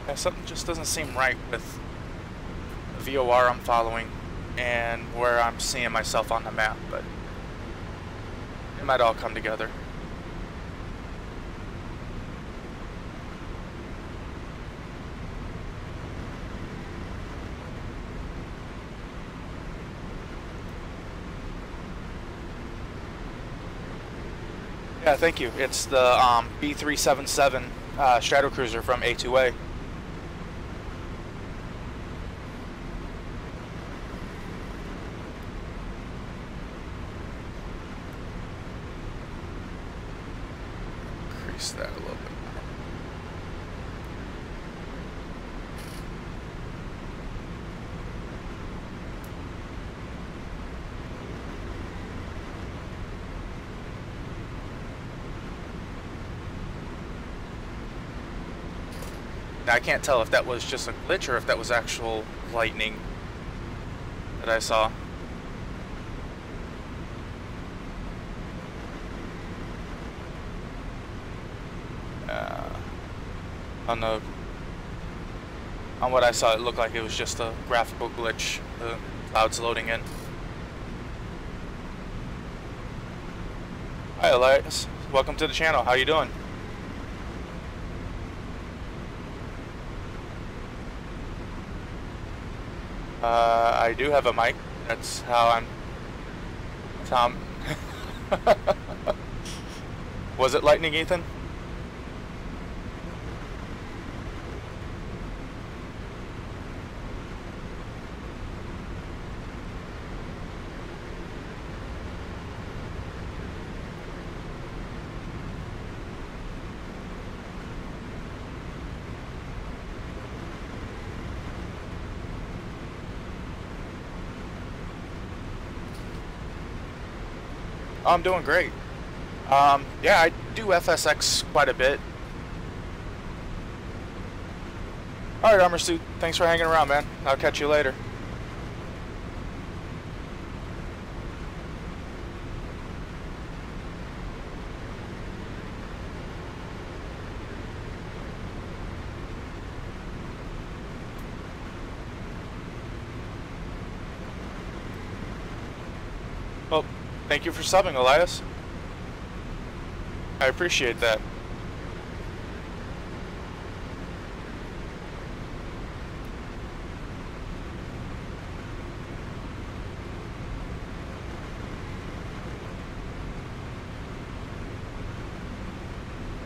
Yeah, something just doesn't seem right with the VOR I'm following and where I'm seeing myself on the map, but it might all come together. Yeah, thank you. It's the B377 Stratocruiser from A2A. Increase that a little bit. Now, I can't tell if that was just a glitch or if that was actual lightning that I saw. On what I saw, it looked like it was just a graphical glitch. The clouds loading in. Hi, Elias. Welcome to the channel. How you doing? I do have a mic. That's how I'm. Tom. Was it lightning, Ethan? I'm doing great. Yeah, I do FSX quite a bit. Alright, Armor Suit. Thanks for hanging around, man. I'll catch you later. Well, thank you for subbing, Elias. I appreciate that.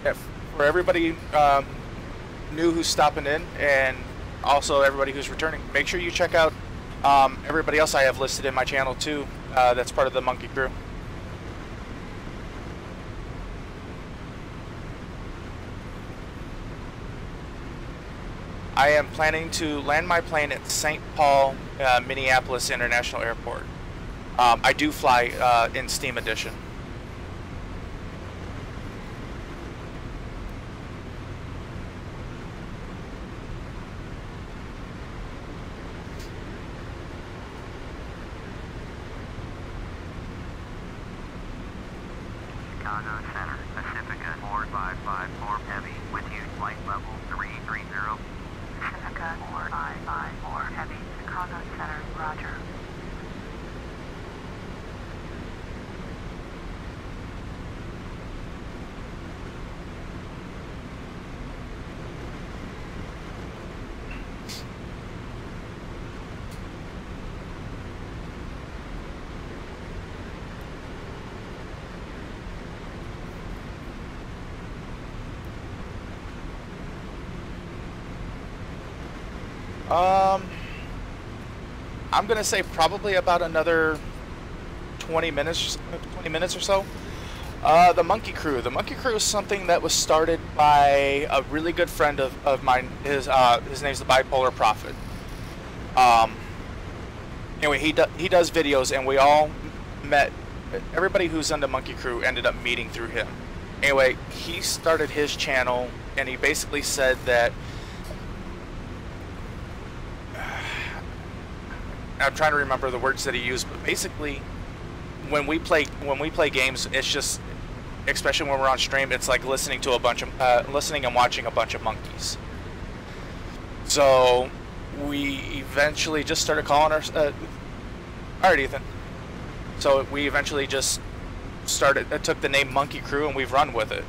Yeah, for everybody new who's stopping in, and also everybody who's returning, make sure you check out everybody else I have listed in my channel too. That's part of the Monkey Crew. I am planning to land my plane at St. Paul, Minneapolis International Airport. I do fly in Steam Edition. Chicago Center, Pacifica 4 4554 heavy with you, flight level 330. Pacifica 4554 heavy, Chicago Center, roger. I'm gonna say probably about another 20 minutes or so. The Monkey Crew. The Monkey Crew is something that was started by a really good friend of mine. His name's the Bipolar Prophet. Anyway, he does videos, and we all met. Everybody who's on the Monkey Crew ended up meeting through him. Anyway, he started his channel, and he basically said that. I'm trying to remember the words that he used, but basically, when we play games, it's just, especially when we're on stream, it's like listening to listening and watching a bunch of monkeys. So we eventually just started calling our. All right, Ethan. So we eventually just took the name Monkey Crew, and we've run with it.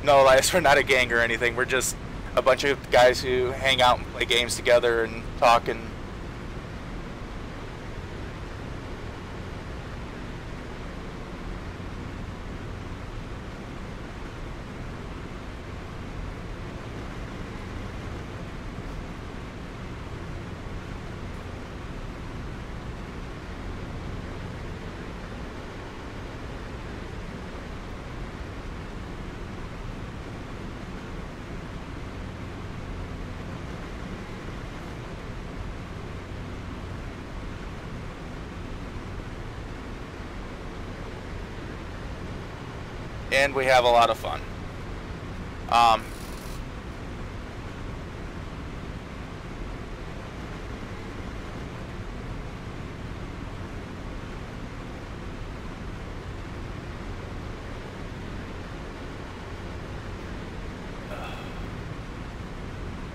No, Elias, we're not a gang or anything. We're just a bunch of guys who hang out and play games together and talk and... and we have a lot of fun.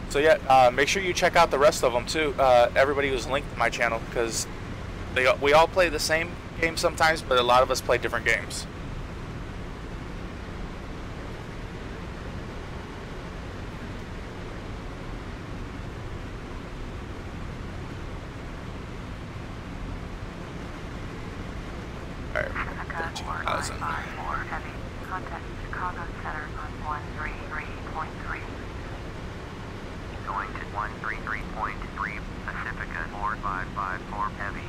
So yeah, make sure you check out the rest of them too. Everybody who's linked to my channel, because we all play the same game sometimes, but a lot of us play different games. Contact Chicago Center on 133.3. Going to 133.3, Pacifica 4554 heavy.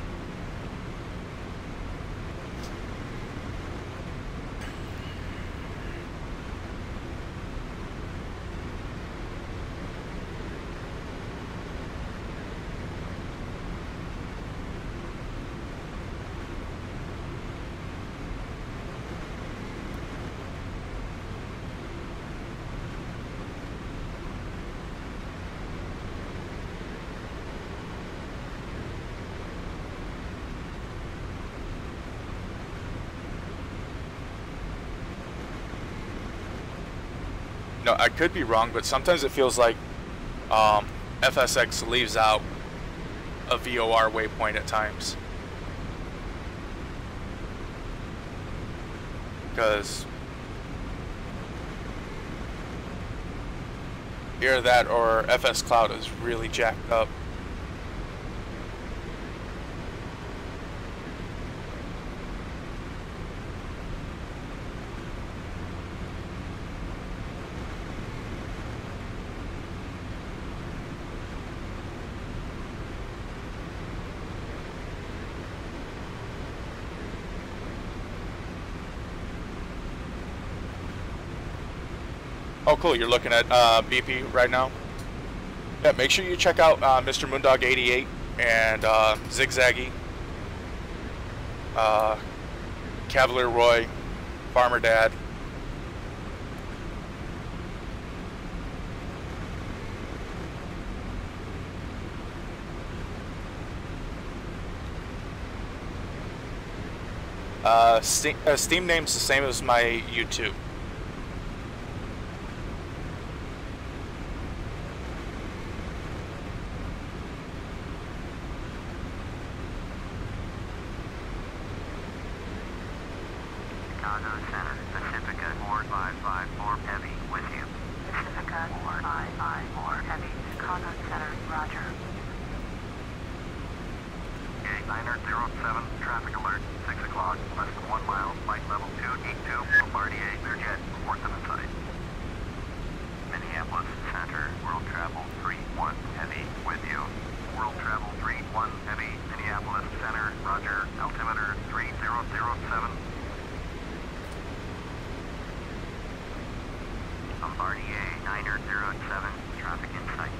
No, I could be wrong, but sometimes it feels like FSX leaves out a VOR waypoint at times. Because either that or FS Cloud is really jacked up. Oh, cool. You're looking at BP right now? Yeah, make sure you check out Mr. Moondog 88 and Zigzaggy, Cavalier Roy, Farmer Dad. Steam name's the same as my YouTube. Chicago Center, Pacifica 4554 Heavy with you. Pacifica 4554 Heavy, Chicago Center, Roger. A907, traffic alert, 6 o'clock, less than 1 mile, flight level 282, Bombardier, Learjet, reports in sight. Minneapolis Center, World Travel 31 Heavy with you. World Travel 31 Heavy, Minneapolis Center, Roger, altimeter 3007. Bombardier 907, traffic in sight.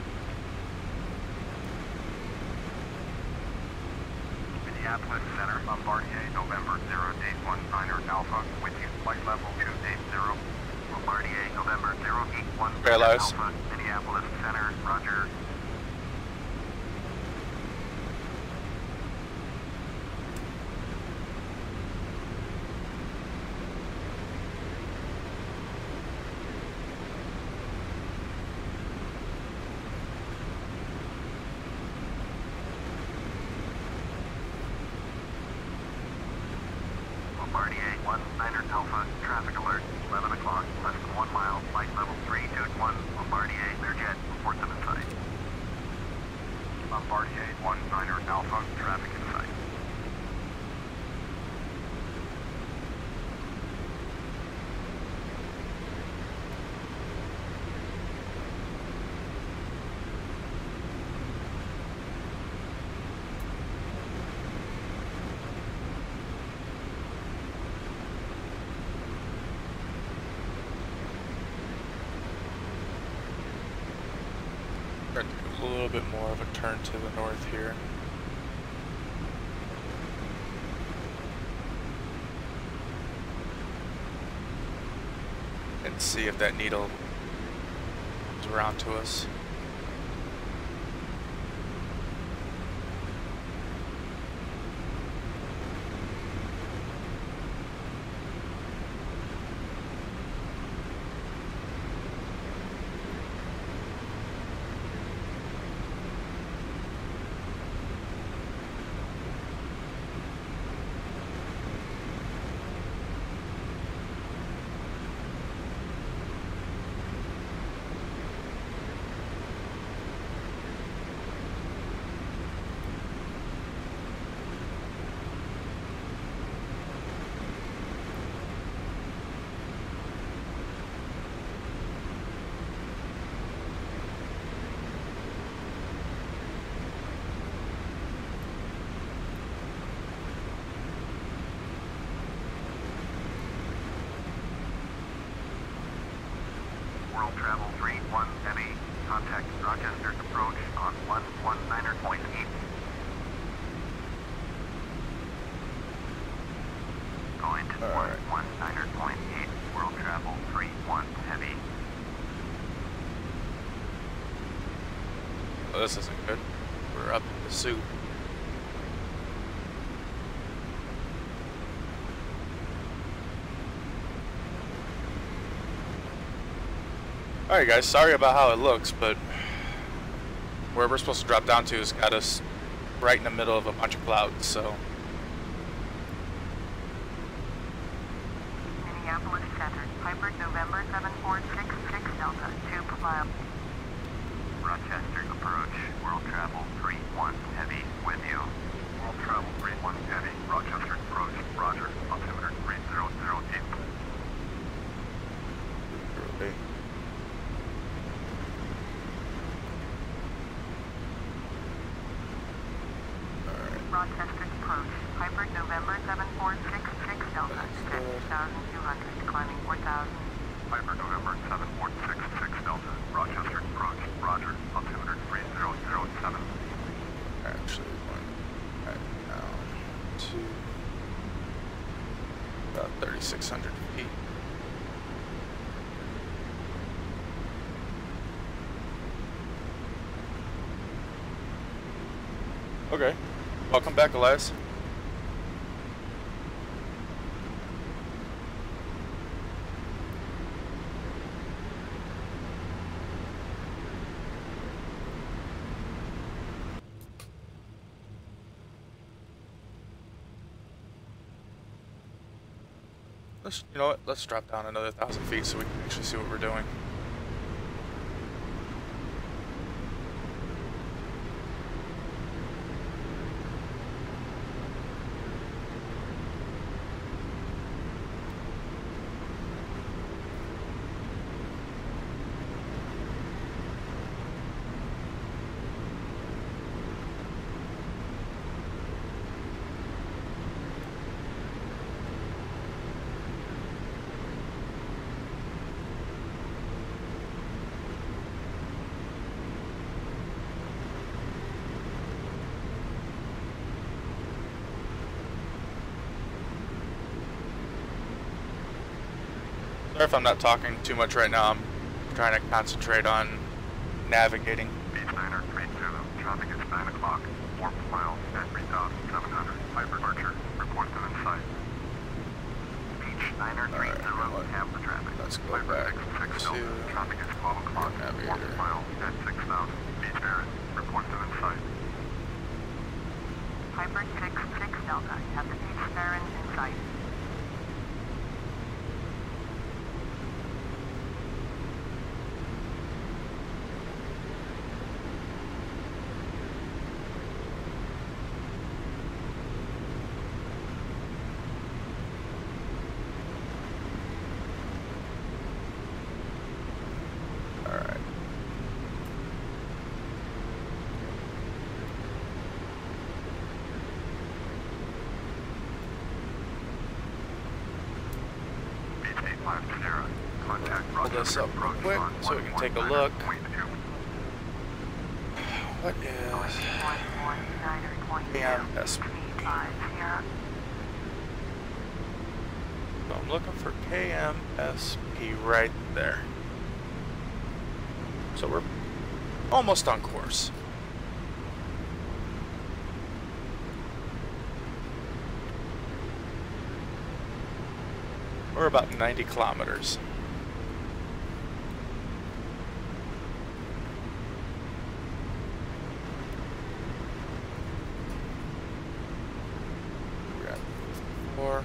Minneapolis Center, Bombardier, November 0819 Alpha, with you, flight level 280. Bombardier, November 081 Alpha, Minneapolis Center, Roger. Bombardier 19 Alpha, traffic alert, 11 o'clock, less than 1 mile, flight level 321, Bombardier, Learjet, reports in sight. Bombardier 19 Alpha, traffic in sight. A little bit more of a turn to the north here. And see if that needle is around to us. World Travel 31 Heavy, contact Rochester approach on 119.8. Going to 119.8, World Travel 31 Heavy. Well, this isn't good. We're up in the soup. Alright guys, sorry about how it looks, but where we're supposed to drop down to has got us right in the middle of a bunch of clouds, so. Minneapolis Center, Piper November 7466 Delta, 2 per mile. Rochester approach, World Travel 31 Heavy with you. World Travel 31 Heavy, Rochester approach, Roger, altimeter 3008. Okay. Rochester approach, Piper November 7466 Delta, 10,200, climbing 4,000. Piper November 7466 Delta, Rochester approach, Roger, altimeter 3007. Actually, going back down to about 3,600 feet. Okay. Welcome back, Elias. You know what? Let's drop down another 1,000 feet so we can actually see what we're doing. Sorry if I'm not talking too much right now. I'm trying to concentrate on navigating. Beach Niner, 32, traffic is 9 o'clock, 4 miles at 3,700. Piper Archer, report them in sight. Beach Niner, 30, have the traffic. Let's go Piper back 6 to Delta, traffic is 12 o'clock, 4 navigator. miles at 6,000. Beach Barrett, report them in sight. Piper 6 Delta, have the Beach Barrett in sight. Pull this up real quick so we can take a look. What is KMSP? So I'm looking for KMSP right there. So we're almost on course. We're about 90 kilometers. We're at 4.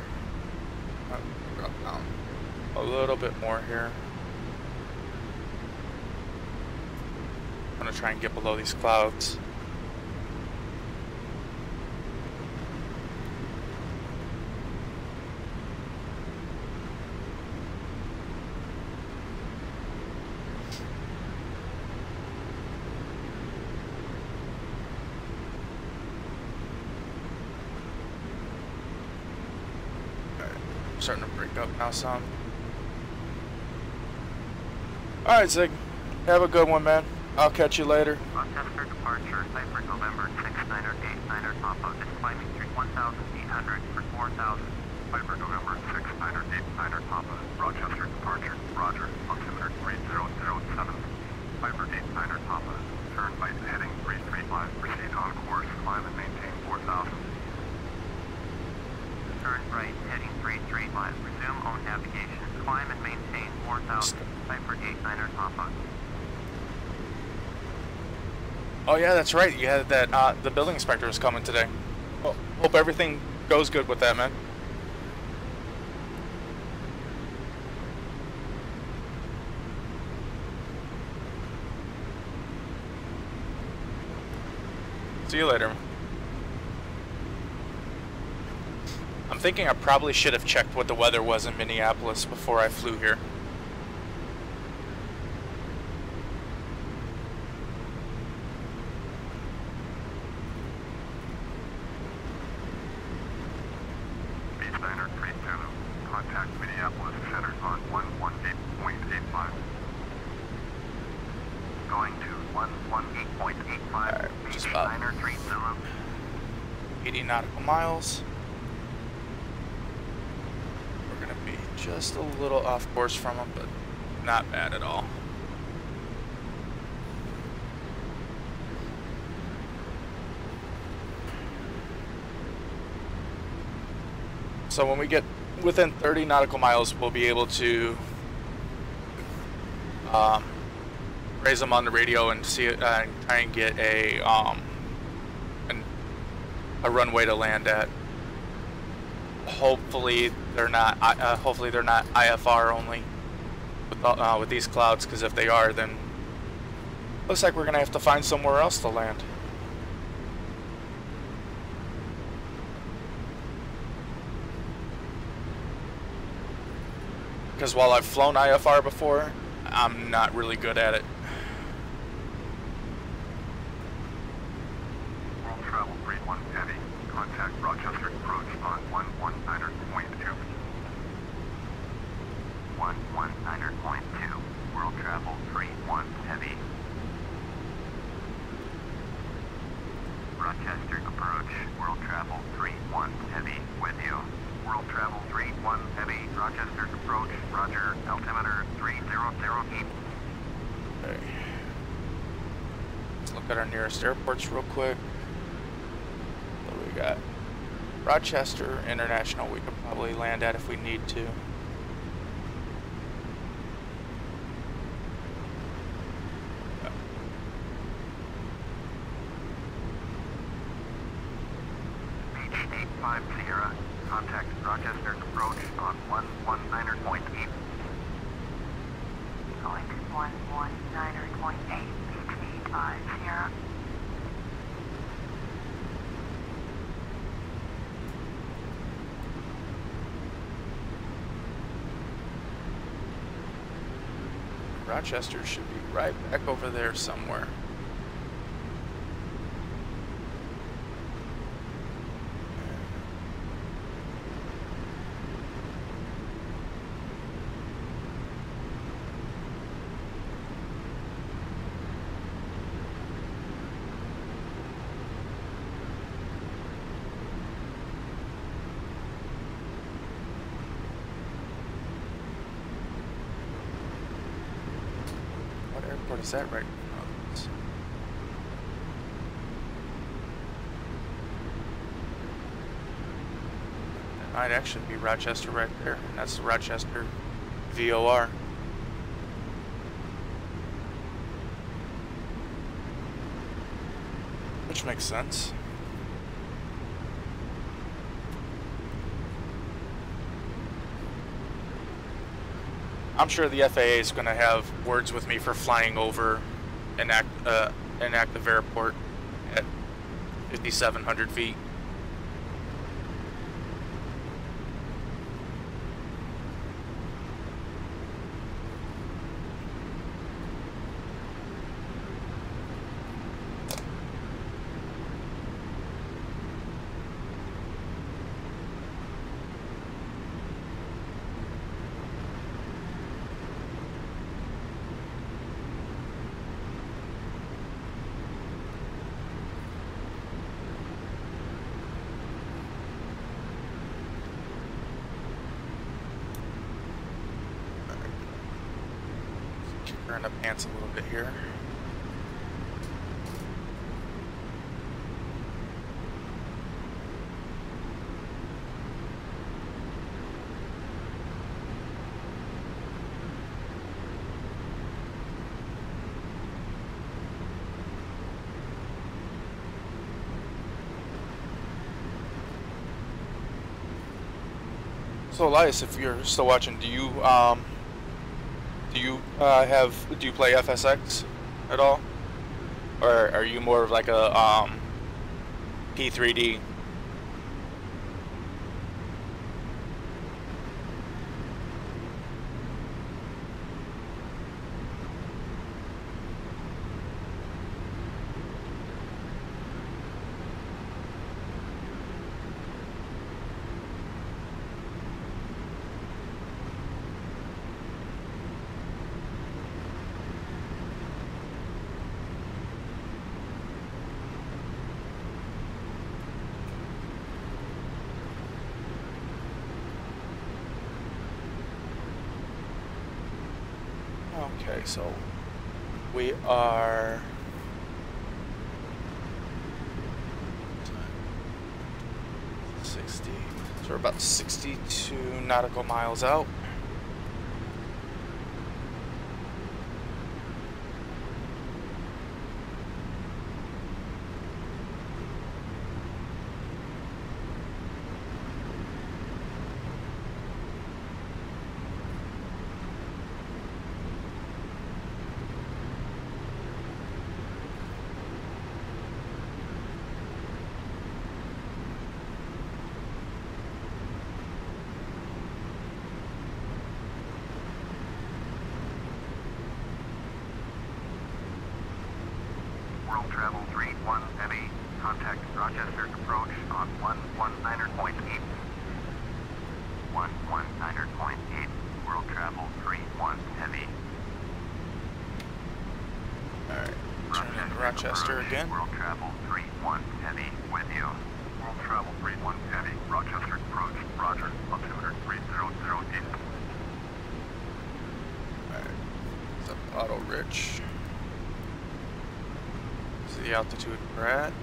Drop down a little bit more here. I'm gonna try and get below these clouds. Starting to break up now some. Alright, Zig. Have a good one, man. I'll catch you later. Rochester departure, Piper November 6989er Papa is climbing through 1,800 for 4,000. Piper November 6989er Papa, Rochester departure, Roger, altimeter 3007. Piper 89er Papa, turn right heading 335, proceed on course, climb and maintain 4,000. Turn right, heading 335. Resume on navigation. Climb and maintain 4,000. Piper 89er Papa. Oh yeah, that's right. You had that. The building inspector was coming today. Well, hope everything goes good with that, man. See you later. I'm thinking I probably should have checked what the weather was in Minneapolis before I flew here. Beach Niner 32, contact Minneapolis Center on 118.85. Going to 118.85. Alright, Beach just about Niner 30. 80 nautical miles. We're going to be just a little off course from them, but not bad at all. So when we get within 30 nautical miles, we'll be able to raise them on the radio and see it, and try and get a runway to land at. hopefully they're not. Hopefully they're not IFR only with these clouds, because if they are, then looks like we're gonna have to find somewhere else to land. Because while I've flown IFR before, I'm not really good at it. World Travel 31 Heavy. Contact Rochester approach on 119.2. 119.2. World Travel 31 Heavy. Rochester approach. World Travel 31 Heavy with you. World Travel 31 Heavy. Rochester approach. Roger. Altimeter 3008. Okay. Let's look at our nearest airports real quick. What do we got? Rochester International we could probably land at if we need to. Beach 85 Sierra. Contact Rochester approach on 119.8. Going to 119.8, beach 85 Sierra. Rochester should be right back over there somewhere. What airport is that right now? That might actually be Rochester right there, and that's the Rochester VOR. Which makes sense. I'm sure the FAA is going to have words with me for flying over an active airport at 5,700 feet. Turn the pants a little bit here. So Elias, if you're still watching, do you play FSX at all, or are you more of like a P3D? Okay, so we are 60, so we're about 62 nautical miles out. World Travel 31 Heavy. Contact Rochester approach on 119.8. 119.8. World Travel 31 Heavy. Alright, turn into Rochester again. World Travel 31 Heavy with you. World Travel 31 Heavy. Rochester approach. Roger. Altimeter 3008. Alright, it's up Auto Rich. This is the altitude we're at.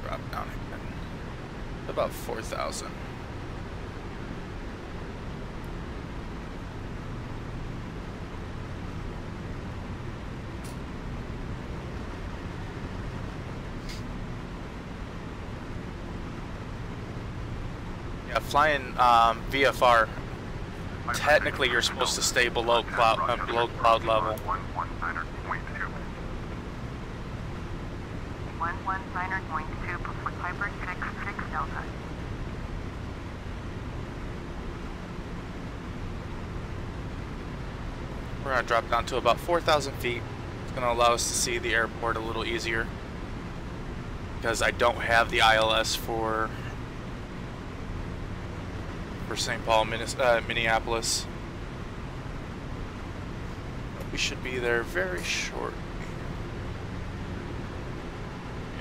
Drop down again. About 4,000. Yeah, flying VFR. Technically, you're supposed to stay below cloud level. 119.2. 119.2 before Piper 66 Delta. We're gonna drop down to about 4,000 feet. It's gonna allow us to see the airport a little easier because I don't have the ILS for St. Paul, Minneapolis. We should be there very shortly.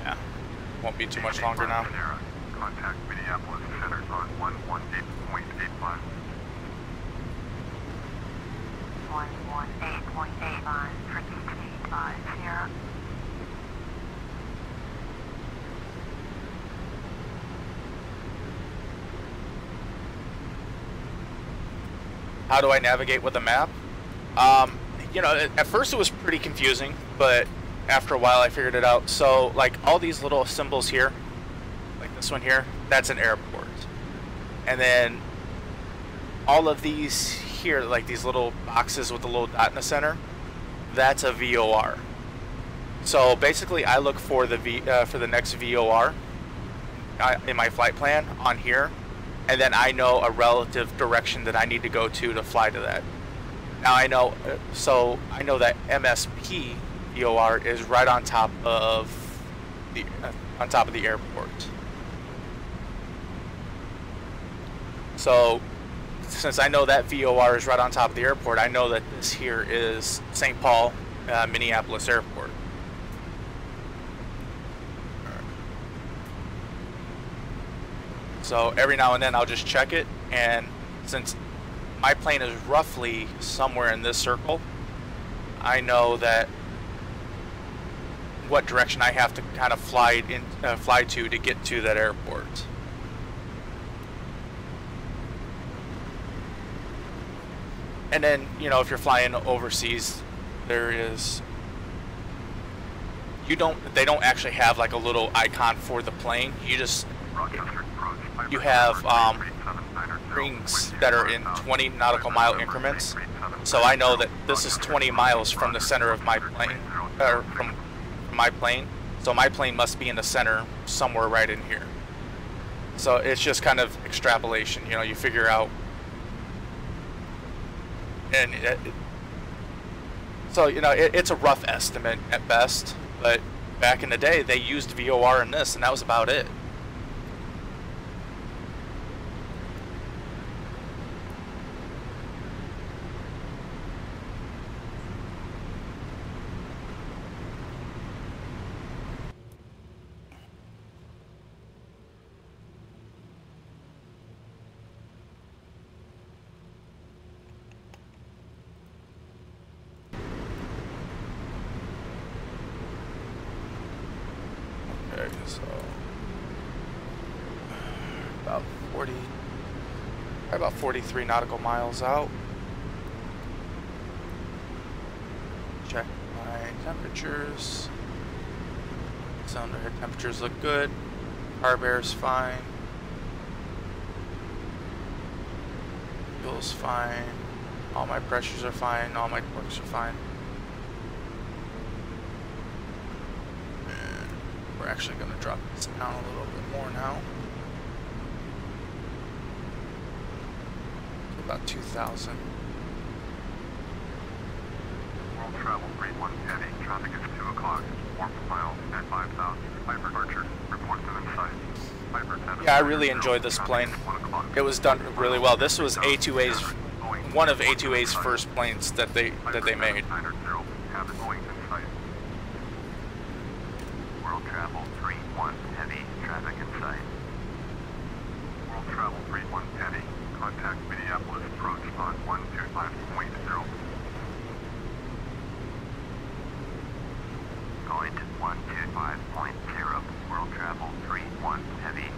Yeah, won't be too much longer now. Contact Minneapolis Center on 118.85. 118.85 for ET5 Sierra. How do I navigate with the map? You know, at first it was pretty confusing, but after a while I figured it out. So, like, all these little symbols here, like this one here, that's an airport. And then all of these here, like these little boxes with the little dot in the center, that's a VOR. So basically I look for the next VOR in my flight plan on here, and then I know a relative direction that I need to go to fly to that. Now I know, so I know that MSP VOR is right on top of the airport. So since I know that VOR is right on top of the airport, I know that this here is St. Paul, Minneapolis Airport. So every now and then I'll just check it, and since my plane is roughly somewhere in this circle, I know that what direction I have to kind of fly to get to that airport. And then, you know, if you're flying overseas, they don't actually have like a little icon for the plane. You have rings that are in 20 nautical mile increments. So I know that this is 20 miles from the center of my plane, or from my plane. So my plane must be in the center somewhere right in here. So it's just kind of extrapolation, you know, you figure out. And so, you know, it's a rough estimate at best, but back in the day they used VOR in this, and that was about it. So about 43 nautical miles out. Check my temperatures. Cylinder head temperatures look good. Carb air's fine. Fuel's fine. All my pressures are fine. All my torques are fine. We're actually going to drop this down a little bit more now. about 2,000. World travel 31 heavy. Traffic is 2 o'clock. 4 miles at 5,000. Piper Archer, report to inside. Piper 7. Yeah, I really enjoyed this plane. It was done really well. This was A2A's, one of A2A's first planes that they made. World travel 31 heavy. Traffic in sight. World travel 31 heavy. Contact Minneapolis approach on 125.0. Going to 125.0. World travel 31 heavy.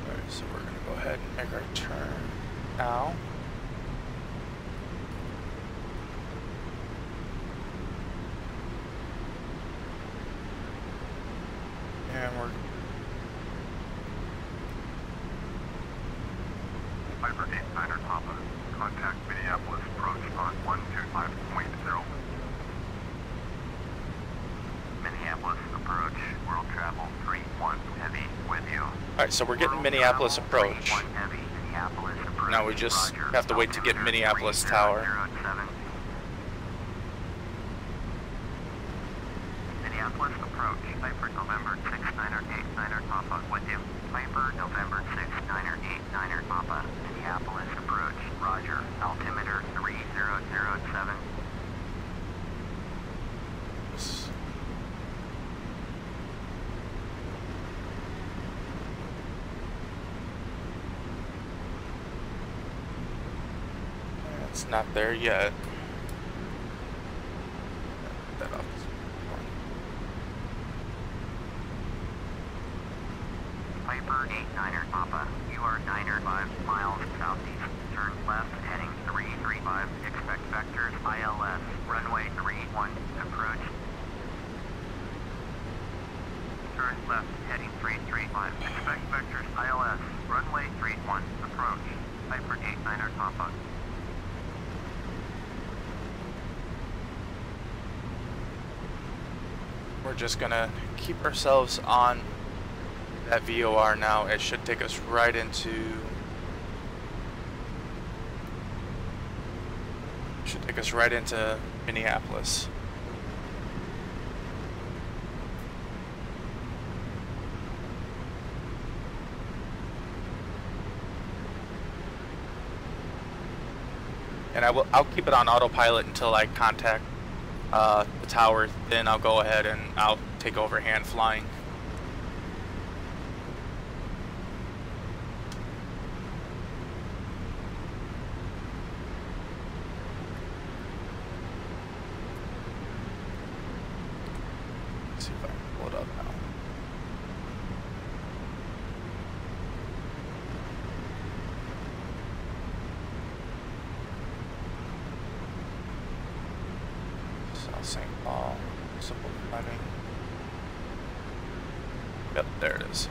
Alright, so we're gonna go ahead and make our turn now. And we're Piper 89er Papa. Contact Minneapolis approach on 125.0. Minneapolis approach. World travel 31 heavy with you. alright, so we're getting Minneapolis approach. 31 heavy. Minneapolis approach. Now we just Roger. have to wait to get Minneapolis Tower. 3007. Minneapolis approach. Piper November 69er 89er Papa with you. Piper November 69er 89er Papa. Minneapolis approach. Roger. Altimeter 3007. It's not there yet. That off. Piper 89er Papa. You are 905 miles southeast. Turn left heading 335. Expect vectors ILS. Runway 31. Approach. Turn left heading 335. Expect vectors ILS. Runway 31. Approach. Piper 89er Papa. We're just gonna keep ourselves on that VOR now. It should take us right into Minneapolis. And I'll keep it on autopilot until I contact the tower. Then I'll go ahead and I'll take over hand flying. Let's see if I can pull it up now. South St. Paul, simple Fleming. Yep, there it is.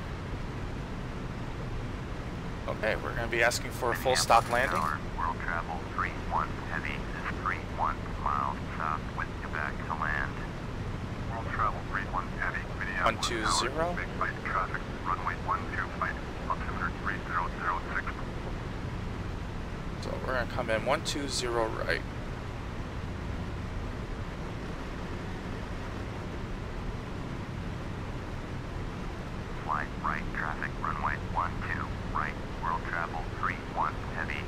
Okay, we're going to be asking for a full stop landing. World travel 31 heavy is 31 miles south with Quebec to land. World travel 31 heavy. 120. Big flight traffic. Runway 12 flight. Altimeter 3006. So we're going to come in 120 right. Flight right traffic. Runway 12 right. World travel 31 heavy.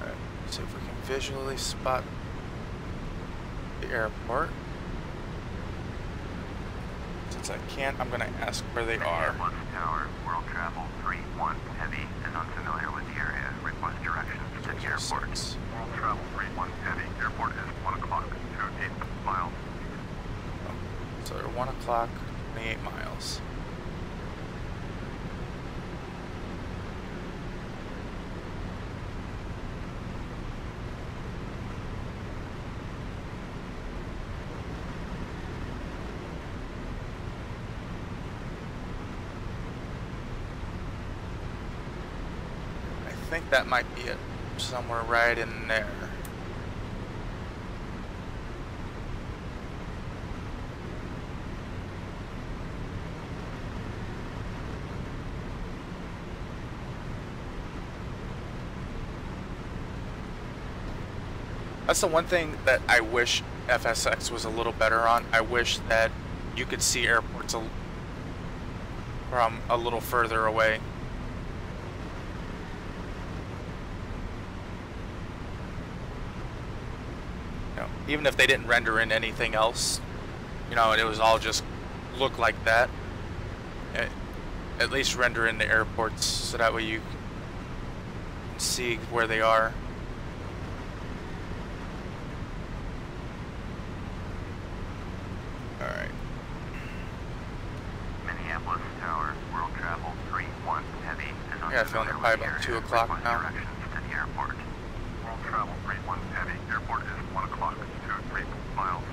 Alright, see if we can visually spot the airport. Since I can't, I'm going to ask where they are. Minneapolis Tower. World travel 31 heavy is unfamiliar with the area. Request directions to the airport. World travel 31 heavy. Airport is 1 o'clock. 28 miles. So they're 1 o'clock, 28 miles. think that might be it. Somewhere right in there. That's the one thing that I wish FSX was a little better on. I wish that you could see airports from a little further away. You know, even if they didn't render in anything else, you know, and it was all just look like that. At least render in the airports so that way you can see where they are. Alright. Minneapolis Tower, world travel 3-1 heavy is on. Yeah, I feel like probably about 2 o'clock now. Directions to the airport. World travel 3-1 heavy. Airport is 1 o'clock, 2-3 miles.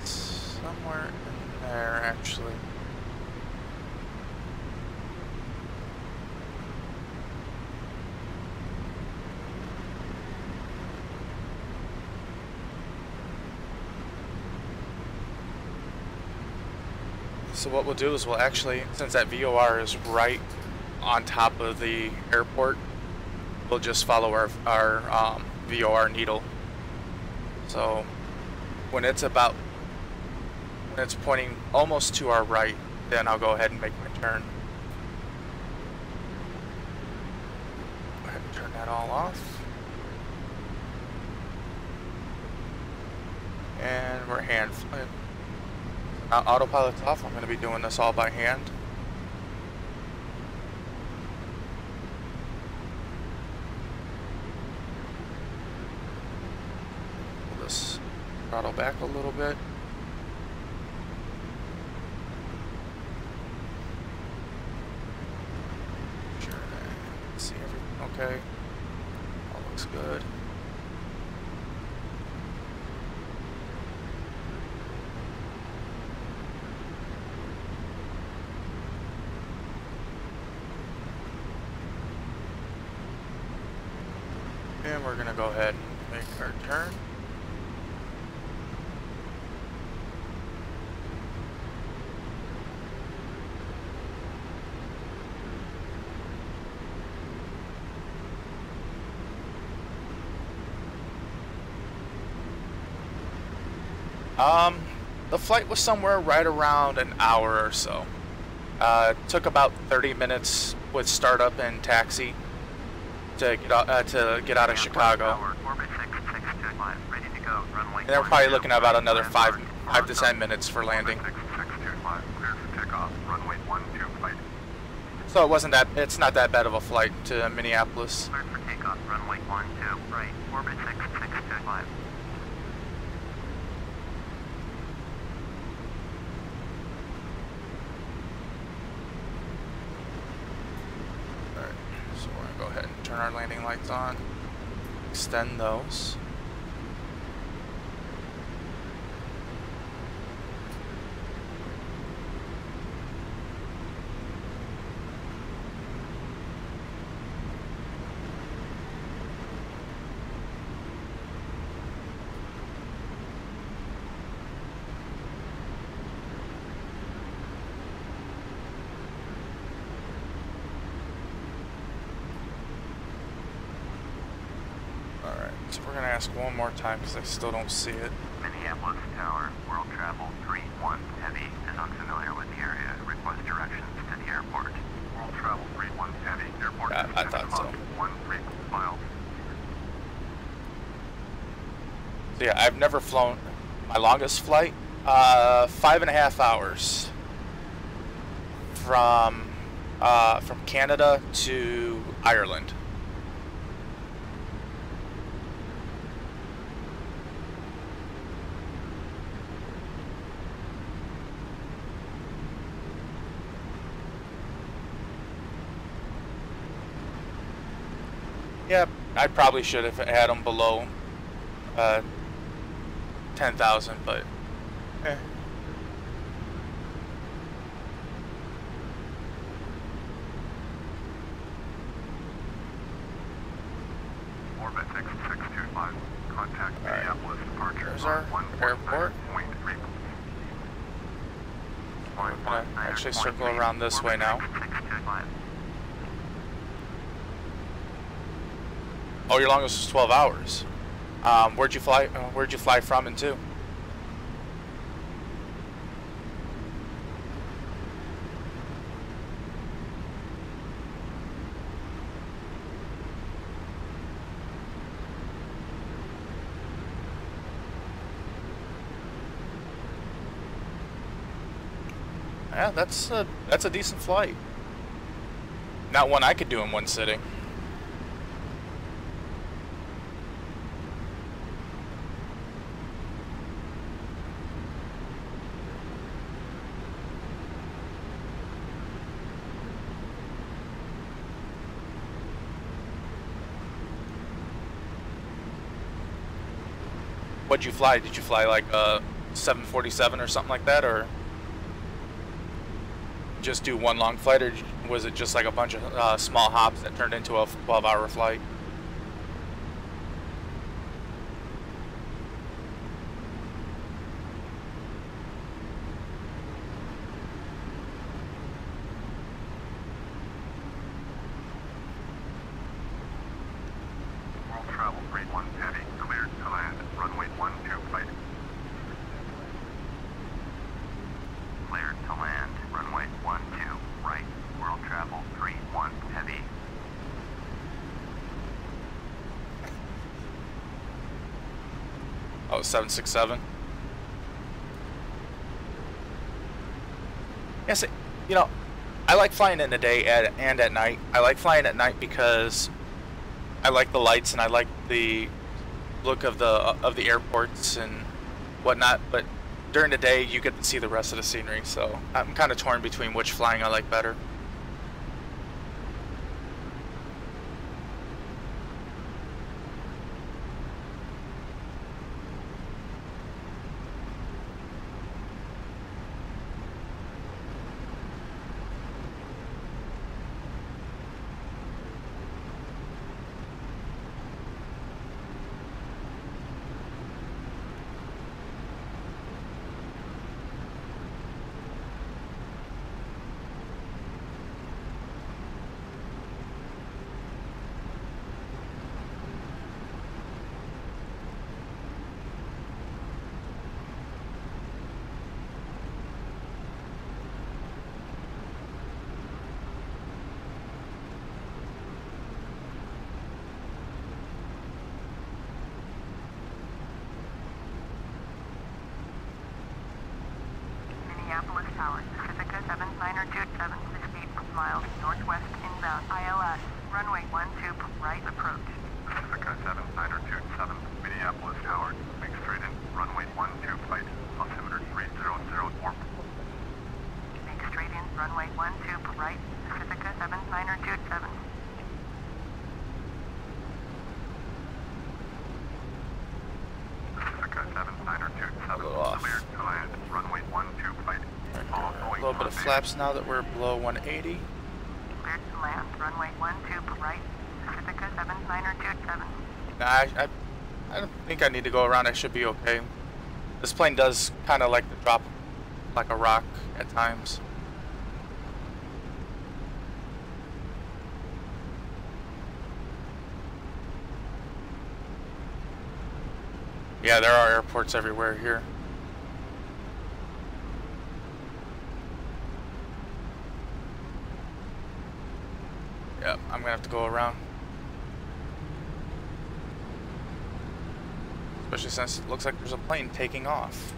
Somewhere in there, actually. So what we'll do is we'll actually, since that VOR is right on top of the airport, we'll just follow our VOR needle. So when it's pointing almost to our right, then I'll go ahead and make my turn. Go ahead and turn that all off. And we're hand flip. Autopilot's off. I'm going to be doing this all by hand. Pull this throttle back a little bit. Sure, see everything okay. All looks good. And we're gonna go ahead and make our turn. The flight was somewhere right around an hour or so. It took about 30 minutes with startup and taxi to get out of Chicago. And they're probably looking at about another 5 to 10 minutes for landing. So it's not that bad of a flight to Minneapolis. Cleared for takeoff, runway 12, right, orbit 6625. Alright, so we're going to go ahead and turn our landing lights on, extend those. So we're going to ask one more time because I still don't see it. Minneapolis Tower, world travel 31 heavy is unfamiliar with the area. Request directions to the airport. World travel 31 heavy, airport. Yeah, I thought so. 13 miles. So yeah, I've never flown my longest flight, 5.5 hours from Canada to Ireland. Yeah, I probably should have had them below 10,000, but Eh. Orbit 6625. Contact All right. Minneapolis departure There's on our 149.3. airport. We're gonna actually circle around this way now. Oh, your longest was 12 hours. Where'd you fly? Where'd you fly from and to? Yeah, that's a decent flight. Not one I could do in one sitting. What'd you fly? Did you fly like a 747 or something like that, or just do one long flight, or was it just like a bunch of small hops that turned into a 12-hour flight? World travel 31 heavy, cleared to land. Runway 12 flight. Cleared to land. Runway 12 right. World travel 31 heavy. Oh, 767. Yes, you know, I like flying in the day and at night. I like flying at night because I like the lights and I like the look of the airports and whatnot. But during the day, you get to see the rest of the scenery. So I'm kind of torn between which flying I like better. Minneapolis Tower, Pacifica 7927, 68 miles northwest inbound, ILS, runway 12, right approach. Pacifica 7927, Minneapolis Tower. Make straight in. Runway 12 flight. Altimeter 3004. Make straight in, runway 12, right, Pacifica 7927. Pacifica 7927. A little off. Cleared to land. Runway 12 flight. All A going little bit of on flaps now that we're below 180. Cleared to land, runway 12, right, Pacifica 7927. Nah, I don't think I need to go around. I should be okay. This plane does kind of like to drop like a rock at times. Yeah, there are airports everywhere here. Yep, I'm gonna have to go around. Especially since it looks like there's a plane taking off.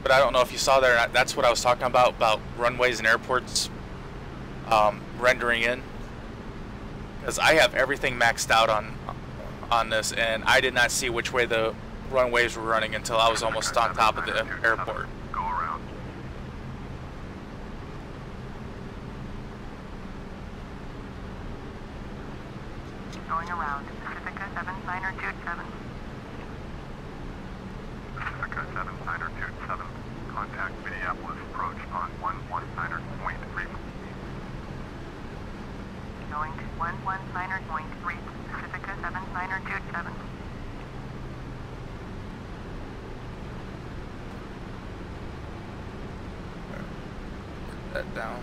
but I don't know if you saw there or not. That's what I was talking about runways and airports rendering in. Because I have everything maxed out on this, and I did not see which way the runways were running until I was almost on top of the airport. Go around. Going around. Pacifica 7927. Pacifica 7927. Contact Minneapolis approach on 119.3. Going to 119.3. Pacifica 7927. Put that down.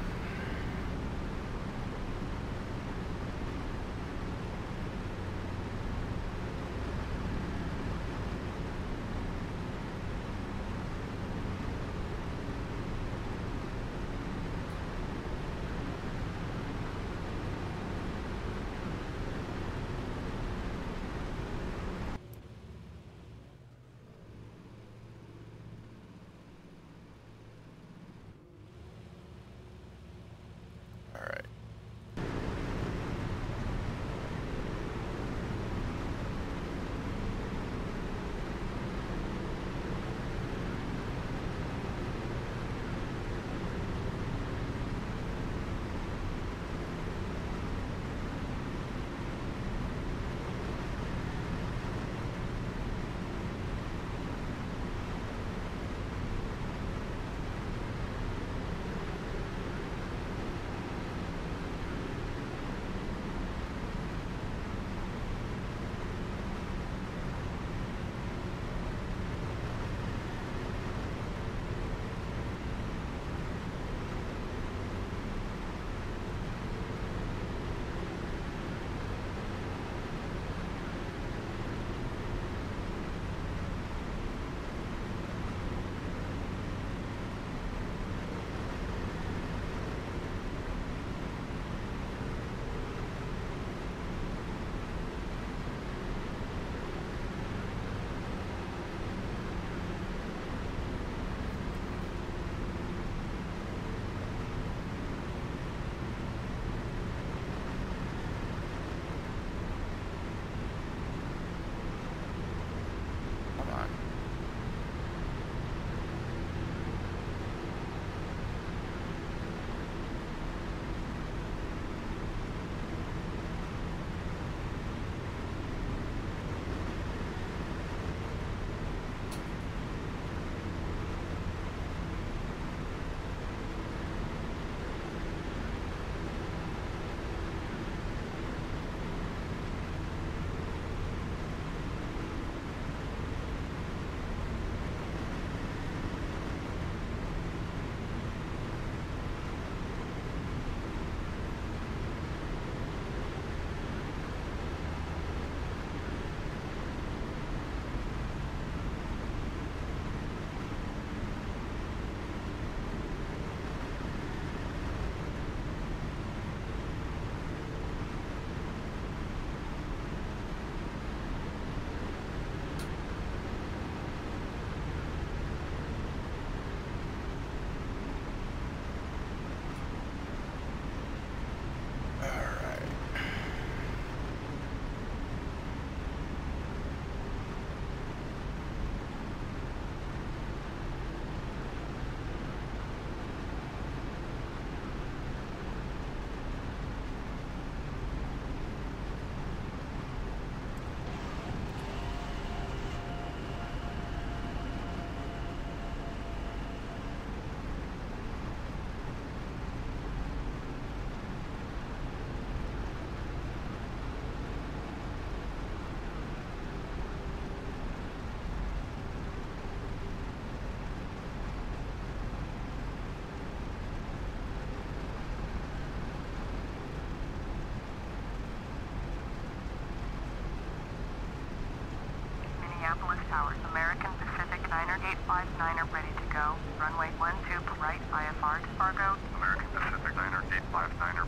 Minneapolis Towers, American Pacific 9859er ready to go. Runway 12 right, IFR to Fargo. American Pacific 9859er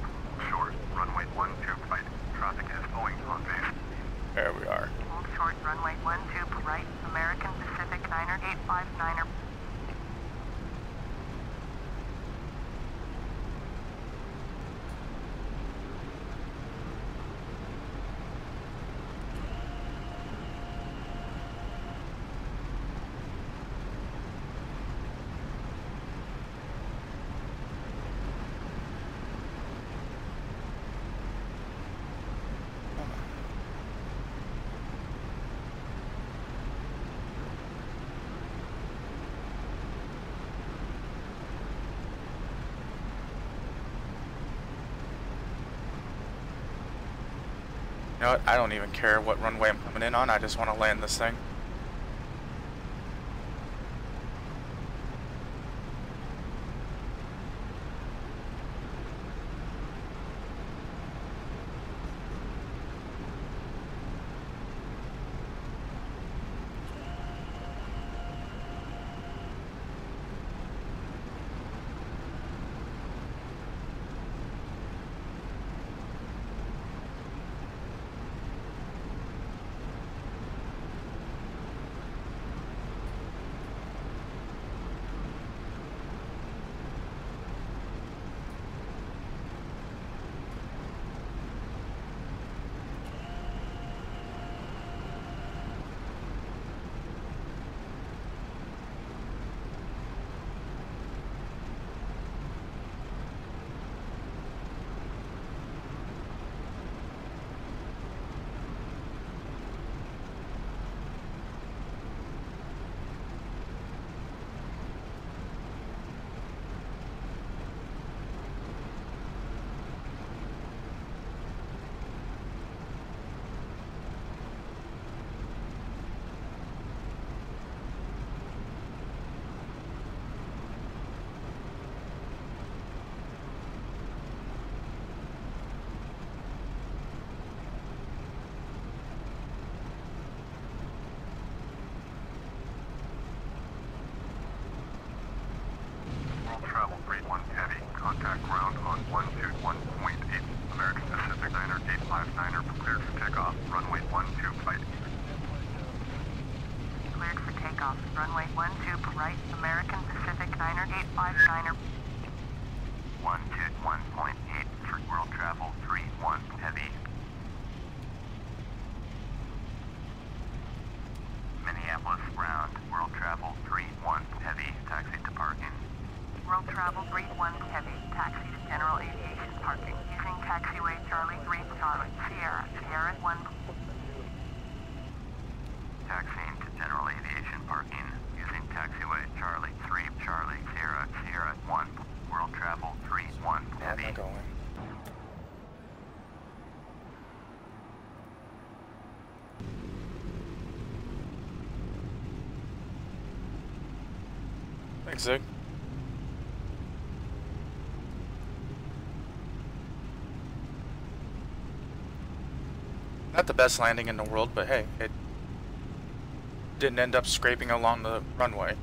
short. Runway 12 right. Traffic is going on base. There we are. Hold short, runway 12 right, American Pacific 9859er. know what? I don't even care what runway I'm coming in on. I just want to land this thing. Travel 31 heavy, contact ground on 121.8, American Pacific 9er 859er, cleared for takeoff, runway 12 flight. Cleared for takeoff, runway 12 right, American Pacific 9er 859er. 121.8 for world travel 31 heavy. Minneapolis ground, world travel 31 heavy, taxi to parking. World Travel 31 Heavy, taxi to General Aviation Parking, using taxiway Charlie 3 Charlie, Sierra 1. Taxiing to General Aviation Parking, using taxiway Charlie 3 Charlie, Sierra 1, world travel 31 heavy. Where am I going? Thanks, Zig. Not the best landing in the world, but hey, it didn't end up scraping along the runway.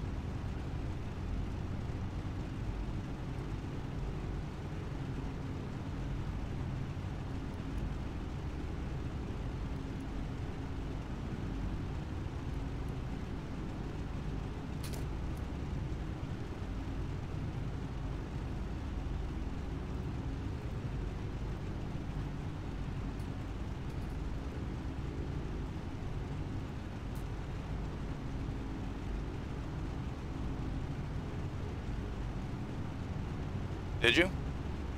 Did you?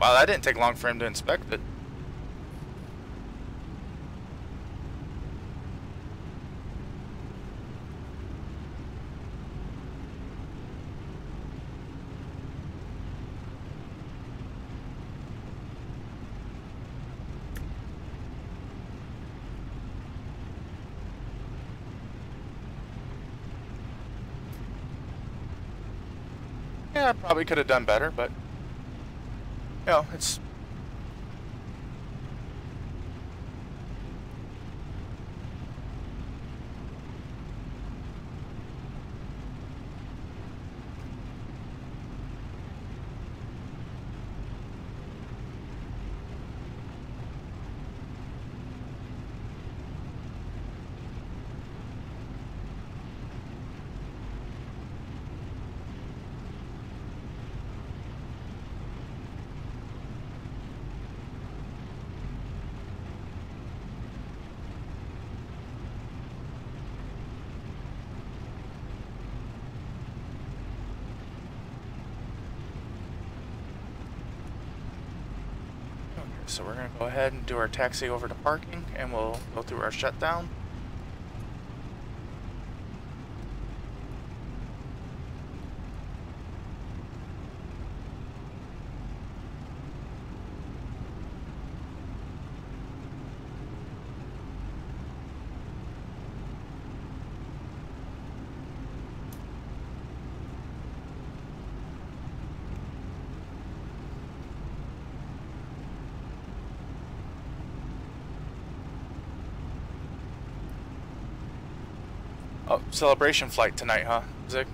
Wow, that didn't take long for him to inspect it. Yeah, I probably could have done better, but you know, it's so we're going to go ahead and do our taxi over to parking, and we'll go through our shutdown. Oh, celebration flight tonight, huh, Zig?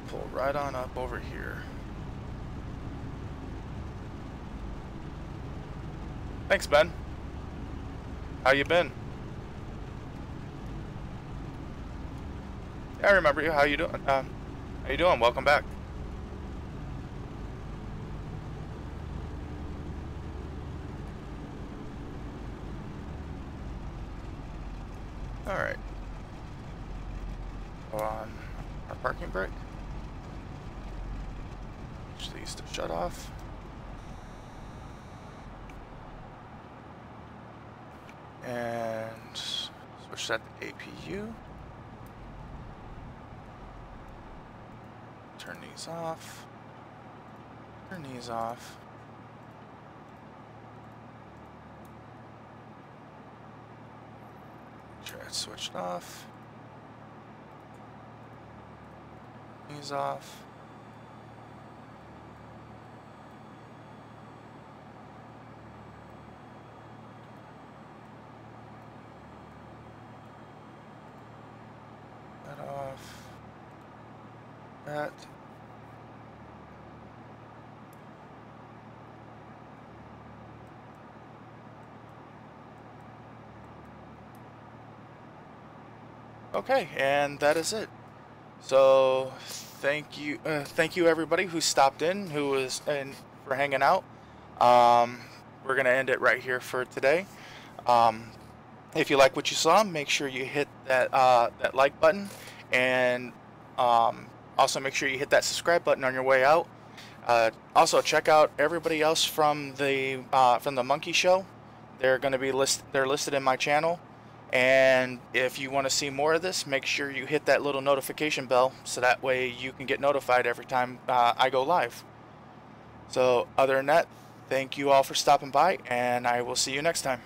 Pull right on up over here. Thanks, Ben. How you been? Yeah, I remember you. How you doing? How you doing? Welcome back. All right. Go on our parking brake. These to shut off. And switch that to APU. Turn these off. Turn these off. Make sure it's switched off. These off. That. Okay, and that is it. So thank you everybody who stopped in, who was in for hanging out. We're gonna end it right here for today. If you like what you saw, make sure you hit that that like button, and also make sure you hit that subscribe button on your way out. Also check out everybody else from the Monkey Show. They're going to be listed in my channel. And if you want to see more of this, make sure you hit that little notification bell so that way you can get notified every time I go live. So other than that, thank you all for stopping by, and I will see you next time.